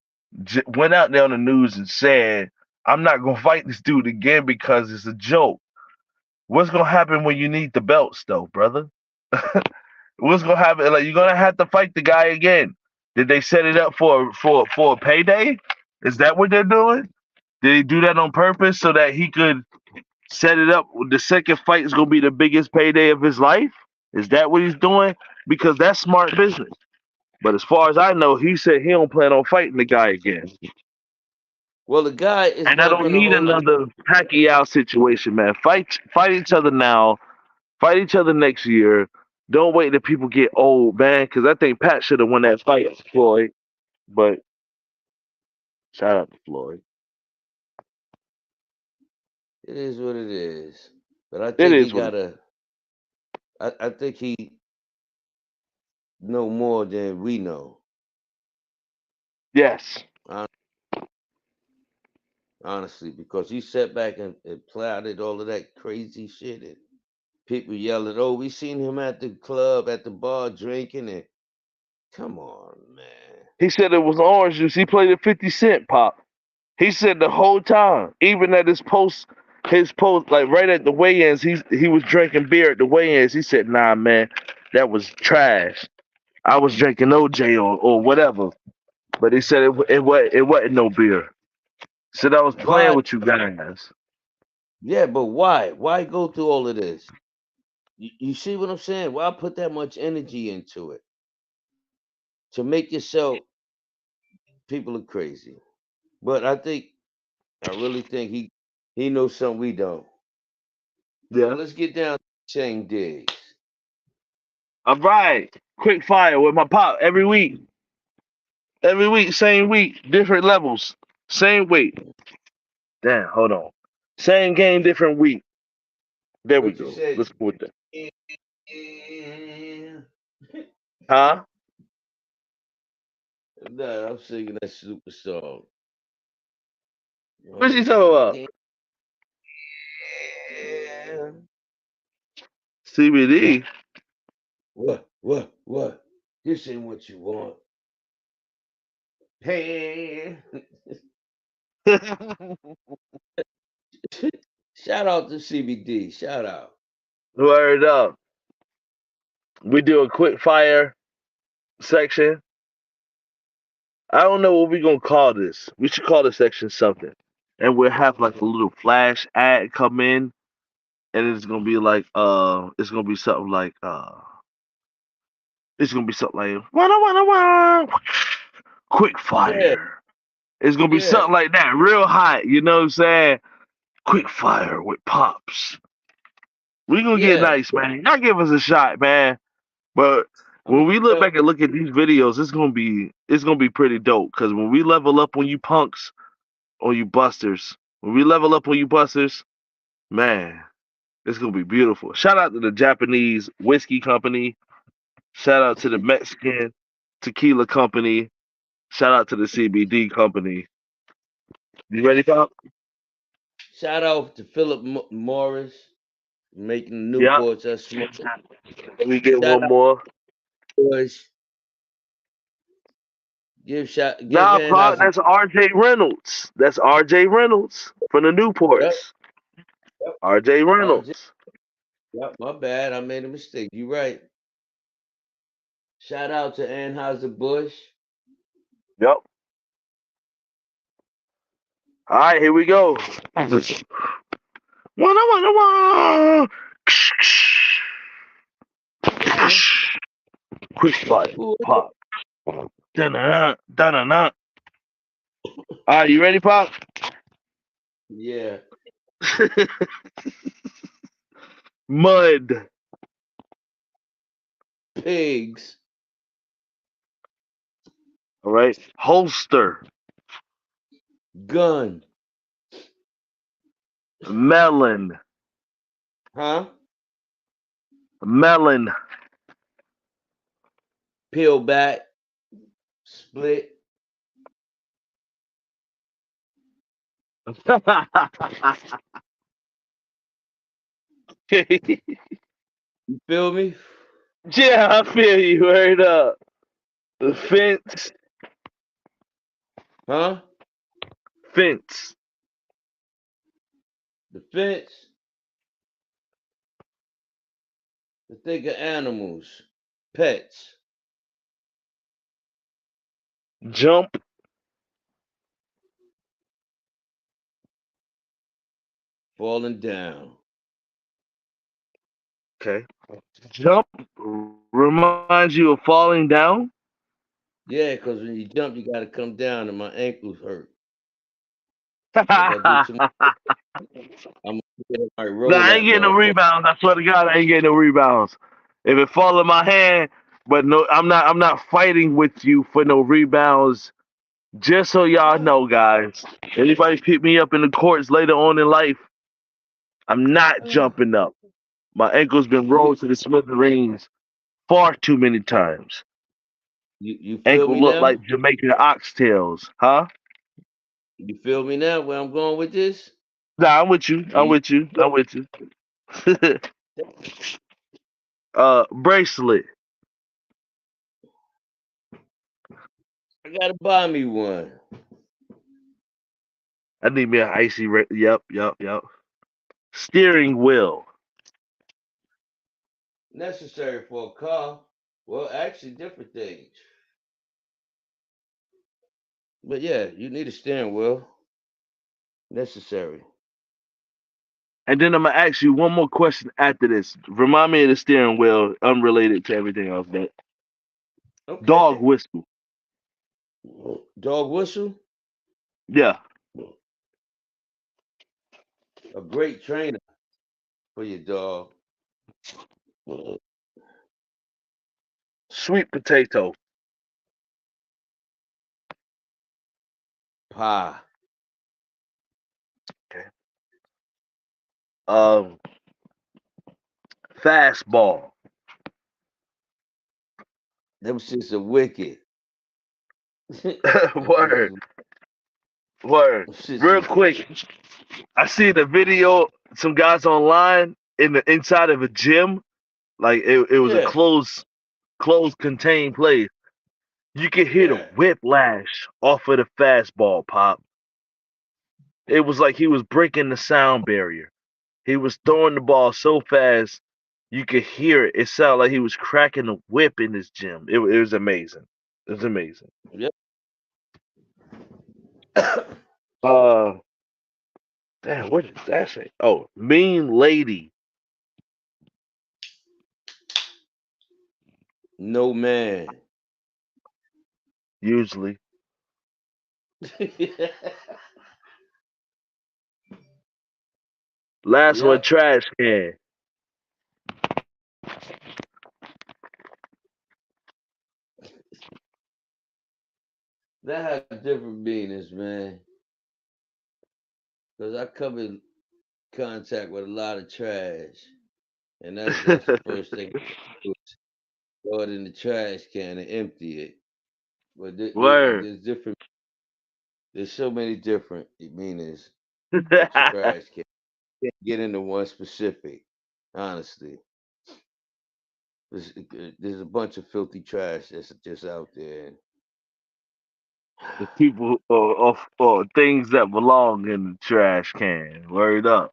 went out there on the news and said, I'm not going to fight this dude again because it's a joke. What's going to happen when you need the belts, though, brother? What's going to happen? Like, you're going to have to fight the guy again. Did they set it up for a payday? Is that what they're doing? Did he do that on purpose so that he could set it up? The second fight is going to be the biggest payday of his life? Is that what he's doing? Because that's smart business. But as far as I know, he said he don't plan on fighting the guy again. Well, the guy is And I not don't gonna need hold it. another Pacquiao situation, man. Fight each other now. Fight each other next year. Don't wait till people get old, man. Because I think Pat should have won that fight, Floyd. But shout out to Floyd. It is what it is. But I It think he is what. gotta. I think he know more than we know. Yes. hon- Honestly, because he sat back and plotted all of that crazy shit, and people yelling, "Oh, we seen him at the club, at the bar, drinking." And come on, man. He said it was orange juice. He played a 50 Cent pop. He said the whole time, even at his post, like right at the weigh-ins, he was drinking beer at the weigh-ins. He said, "Nah, man, that was trash. I was drinking OJ or whatever." But he said it wasn't no beer. Said I was playing Why? with you guys. Yeah, but why? Why go through all of this? You see what I'm saying? Why put that much energy into it to make yourself? People are crazy, but I really think he knows something we don't. So Yeah. let's get down to Shane Diggs. All right. Quick fire with my pop every week. Every week, same week, different levels. Same weight. Damn, hold on. Same game, different week. There we But you go. said, Let's go with that. yeah. Huh? Nah, I'm singing that super song. What you Oh, talking about? yeah. CBD. What? This ain't what you want. Hey. Shout out to CBD. Shout out. Word up. We do a quick fire section. I don't know what we're gonna call this. We should call this section something. And we'll have like a little flash ad come in, and it's gonna be like it's gonna be something like it's gonna be something like wah, quick Yeah, fire. It's gonna be yeah. something like that, real hot, you know what I'm saying? Quick fire with pops. We gonna get Yeah. nice, man. Y'all give us a shot, man. But I'm when we look gonna back and look at these videos, it's gonna be pretty dope. Cause when we level up on you punks or you busters, when we level up on you busters, man, it's gonna be beautiful. Shout out to the Japanese whiskey company. Shout out to the Mexican tequila company. Shout out to the CBD company. You ready, Pop? shout out to Philip Morris making the Yep. Newports us smoke. Let me get Shout one out more. to Bush. Give Nah, Pop, Anheuser. that's RJ Reynolds. That's RJ Reynolds from the Yep, Newports. yep. RJ RJ. Reynolds. Yep, my bad. I made a mistake. You right. Shout out to Anheuser Busch. Yep. All right, here we go. Quick fire. Pop. Dun-dun-dun, dun-dun-dun. All right, you ready, Pop? Yeah. Mud. Pigs. All right. Holster. Gun. Melon. Huh? Melon. Peel back. Split. You feel me? Yeah, I feel you. Right up. The fence. Huh? Fence. The fence. To think of animals, pets, Jump. falling down. Okay. Jump reminds you of falling down. Yeah, because when you jump, you got to come down, and my ankles hurt. If I do too Nah, much, I'm gonna might roll I ain't that getting no motherfucker. rebounds. I swear to God, I ain't getting no rebounds. If it fall in my hand, but no, I'm not. I'm not fighting with you for no rebounds. Just so y'all know, guys. Anybody pick me up in the courts later on in life, I'm not jumping up. My ankle's been You, rolled to the smithereens far too many times. you feel Ankle me look now? like Jamaican oxtails, huh? You feel me now? Where I'm going with this? Nah, I'm with you. I'm You, with you. I'm with you. Bracelet. I gotta buy me one. I need me an icy. Yep, yep, yep. Steering wheel. Necessary for a car. Well, actually, different things. But yeah, you need a steering wheel. Necessary. And then I'm gonna ask you one more question after this. Remind me of the steering wheel, unrelated to everything else. That dog Okay. whistle. Dog whistle. Yeah. A great trainer for your dog. Sweet potato. Pie. Okay. Um, fastball. Them shits are wicked. Them Word, word. shits Real is quick, I see the video. Some guys online in the inside of a gym, like it was a yeah, closed contained place. You could hear the yeah. whiplash off of the fastball pop. It was like he was breaking the sound barrier. He was throwing the ball so fast you could hear it. It sounded like he was cracking a whip in his gym. It was amazing. It was amazing. Yep. Uh, damn, what did that say? Oh, mean lady. No man. Usually, last one, Yep. trash can. That has different meanings, man. Because I come in contact with a lot of trash. And that's the first thing I do is throw it in the trash can and empty it. But Word. there's different. There's so many different meanings of trash can. Can't get into one specific. Honestly, there's a bunch of filthy trash that's just out there. The people or things that belong in the trash can. Word up.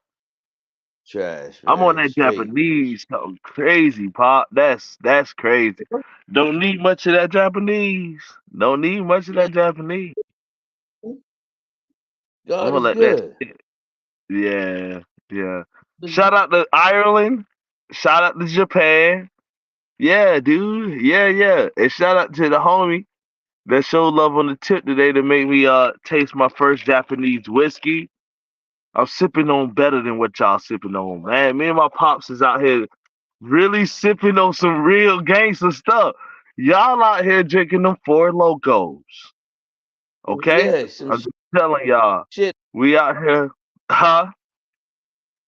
Trash, I'm on man. that Straight. Japanese something crazy, Pop. That's crazy. Don't need much of that Japanese. Don't need much of that Japanese. I'm God gonna is let that good. sit. Yeah, yeah. Shout out to Ireland. Shout out to Japan. Yeah, dude. Yeah, yeah. And shout out to the homie that showed love on the tip today to make me taste my first Japanese whiskey. I'm sipping on better than what y'all sipping on, man. Me and my pops is out here really sipping on some real gangster stuff. Y'all out here drinking them Four Locos, okay? Yeah, I'm just telling y'all, shit, we out here, huh?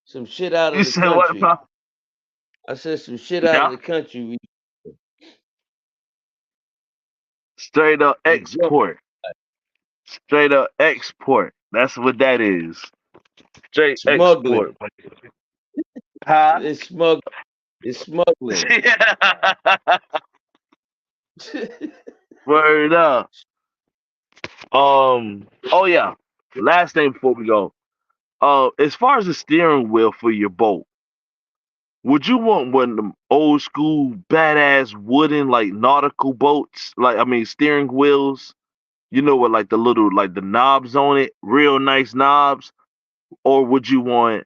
some shit out You of the said what, country. Pop? I said some shit out of Yeah, the country. straight up We jump. export, straight up export. That's what that is. Straight Smuggling. export, huh? It's smug. It's smuggling. Word up. Oh yeah. Last thing before we go. As far as the steering wheel for your boat, would you want one of them old school badass wooden like nautical boats? Like I mean steering wheels, with like the little like the knobs on it, real nice knobs, or would you want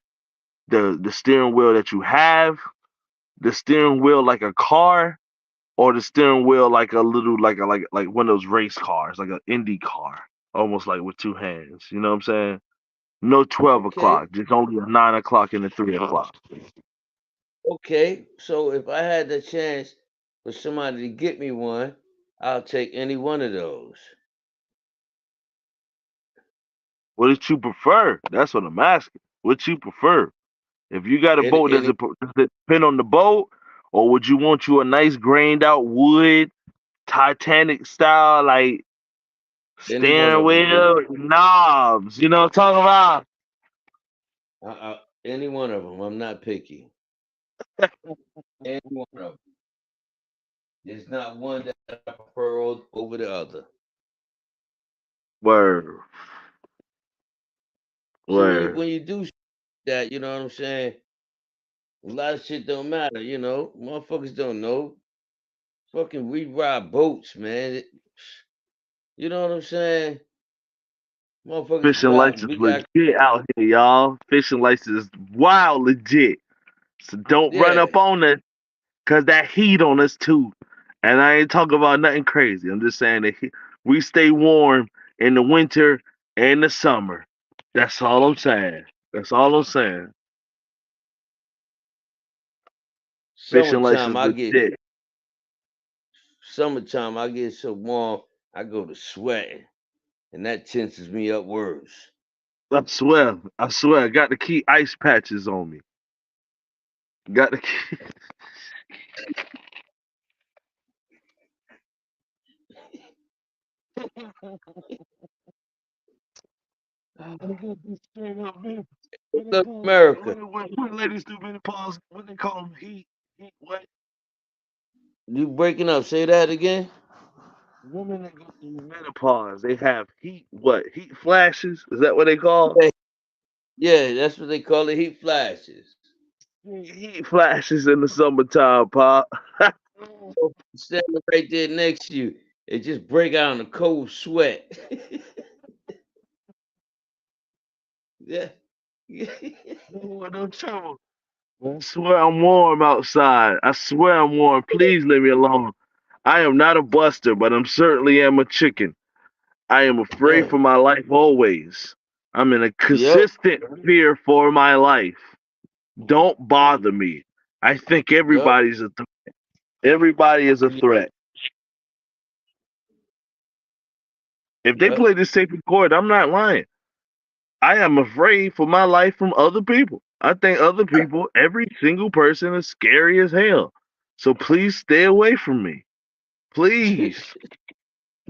the steering wheel that you have, the steering wheel like a car, or the steering wheel like a little like one of those race cars, like an Indy car, almost like with two hands. You know what I'm saying? No 12 Okay. o'clock, just only a 9 o'clock and a 3 o'clock. Okay. So if I had the chance for somebody to get me one, I'll take any one of those. What did you prefer? That's what I'm asking. What you prefer? If you got a Any, boat, any does it depend on the boat, or would you want you a nice grained out wood Titanic style like any one steering of them, dude. wheel knobs? You know what I'm talking about? Any one of them. I'm not picky. Any one of them. There's not one that I prefer over the other. Word, See, word. when you do that, you know what I'm saying? A lot of shit don't matter, Motherfuckers don't know. Fucking we ride boats, man. You know what I'm saying? Motherfuckers Fishing riding. license We got legit out here, y'all. Fishing license is wild legit. So don't run yeah. up on us, cause that heat on us too. And I ain't talking about nothing crazy. I'm just saying that we stay warm in the winter and the summer. That's all I'm saying. That's all I'm saying. Fishing Summertime, license I get legit. summertime, I get so warm, I go to sweating, and that tenses me up worse. I swear, I got to keep ice patches on me. Got to keep. What they Look, call America, when ladies do menopause? What they call them? Heat. What? you breaking up? Say that again. Women that go through menopause, they have heat. What? Heat flashes? Is that what they call? Yeah, yeah, that's what they call it. Heat flashes. Heat flashes in the summertime, pop. Standing right there next to you, it just break out in a cold sweat. Yeah. No trouble. I swear I'm warm outside. I swear I'm warm. Please leave me alone. I am not a buster, but I'm certainly am a chicken. I am afraid Uh, for my life always. I'm in a yep. consistent fear for my life. Don't bother me. I think Yep. everybody's a everybody is a threat. If they Yep. play this tape in court, I'm not lying. I am afraid for my life from other people. I think other people, every single person is scary as hell. So please stay away from me. Please.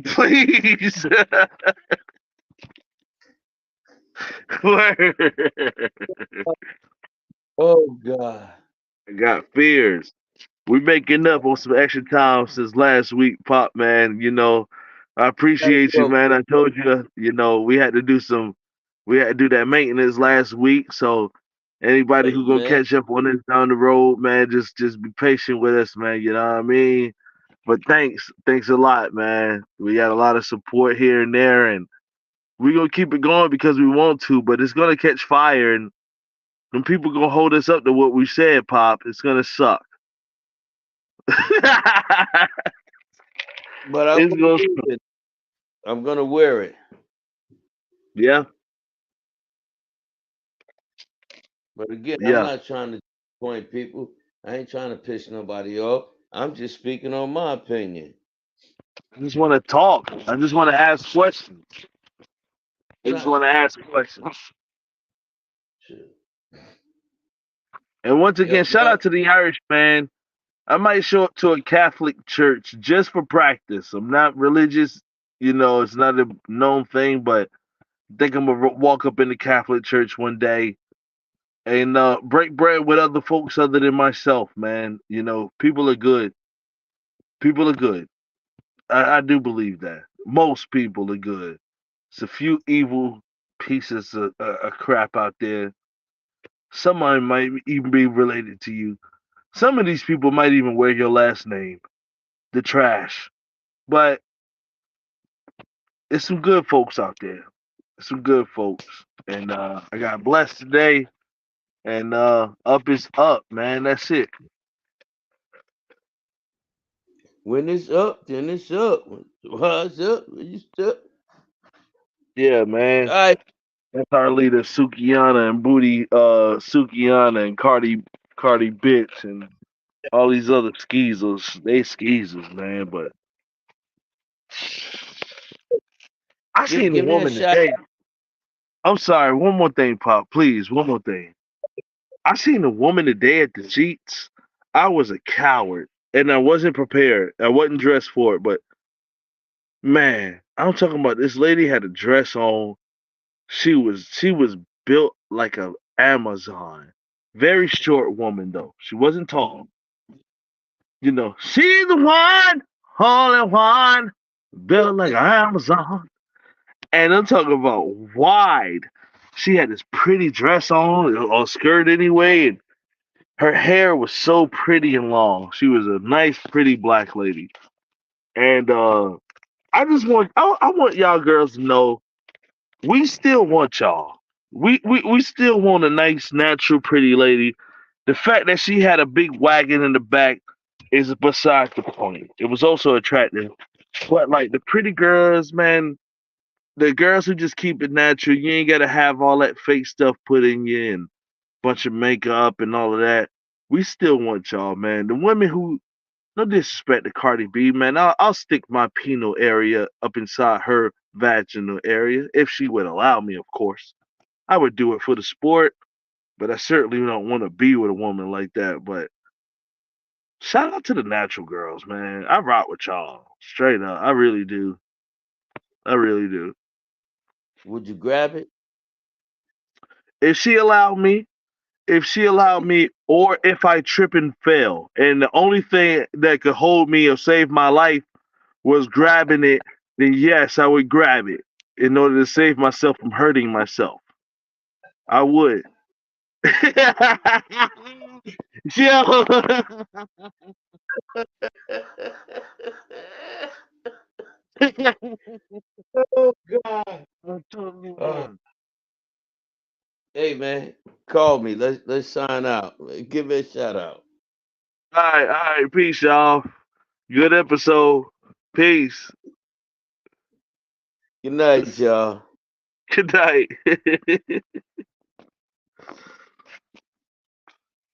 Please. Oh God. I got fears. We making up on some extra time since last week, Pop man. I appreciate you, Well, man. I told you, we had to do that maintenance last week. So anybody hey, who gonna man. catch up on this down the road, man, just be patient with us, man. You know what I mean? But thanks a lot, man. We got a lot of support here and there, and we gonna keep it going because we want to. But it's gonna catch fire, and when people gonna hold us up to what we said, Pop, it's gonna suck. But I'm It's gonna gonna, wear it. I'm gonna wear it. yeah, But again, I'm yeah. not trying to point people. I ain't trying to piss nobody off. I'm just speaking on my opinion. I just want to talk. I just want to ask questions. I just Try, want to ask questions. shit. And once again, Yep. shout Now, out to the Irish man. I might show up to a Catholic church just for practice. I'm not religious, it's not a known thing, but I think I'm gonna walk up in the Catholic church one day and break bread with other folks other than myself, man. You know, people are good. People are good. I do believe that. Most people are good. It's a few evil pieces of crap out there. Some of them might even be related to you. Some of these people might even wear your last name, the trash. But it's some good folks out there. Some good folks. And I got blessed today. And up is up, man. That's it. When it's up, then it's up. What's up? You stuck? Yeah, All man. right. That's our leader, Sukiana and Booty, Sukiana and Cardi Bitch and all these other skeezers. They skeezers, man. But I seen a Give me a woman shot. today. I'm sorry, one more thing, Pop, please, one more thing. I seen a woman today at the Sheets. I was a coward and I wasn't prepared. I wasn't dressed for it, but man, I'm talking about this lady had a dress on. She was built like a Amazon. Very short woman though. She wasn't tall. You know, she's the one, only one, built like an Amazon. And I'm talking about wide. She had this pretty dress on, or skirt anyway, and her hair was so pretty and long. She was a nice, pretty black lady. And I want y'all girls to know we still want y'all. We still want a nice, natural, pretty lady. The fact that she had a big wagon in the back is beside the point. It was also attractive. But like the pretty girls, man, the girls who just keep it natural, you ain't gotta have all that fake stuff put in you and bunch of makeup and all of that. We still want y'all, man. The women who no disrespect to Cardi B, man. I'll stick my penile area up inside her vaginal area if she would allow me, of course. I would do it for the sport, but I certainly don't want to be with a woman like that. But shout out to the natural girls, man. I rock with y'all. Straight up. I really do. I really do. Would you grab it? If she allowed me, or if I trip and fail, and the only thing that could hold me or save my life was grabbing it, then yes, I would grab it in order to save myself from hurting myself. I would. Yo. Oh God. I'm totally Uh, wrong. hey man, call me. Let's sign out. Give me a shout out. All right, peace, y'all. Good episode. Peace. Good night, y'all. Good night.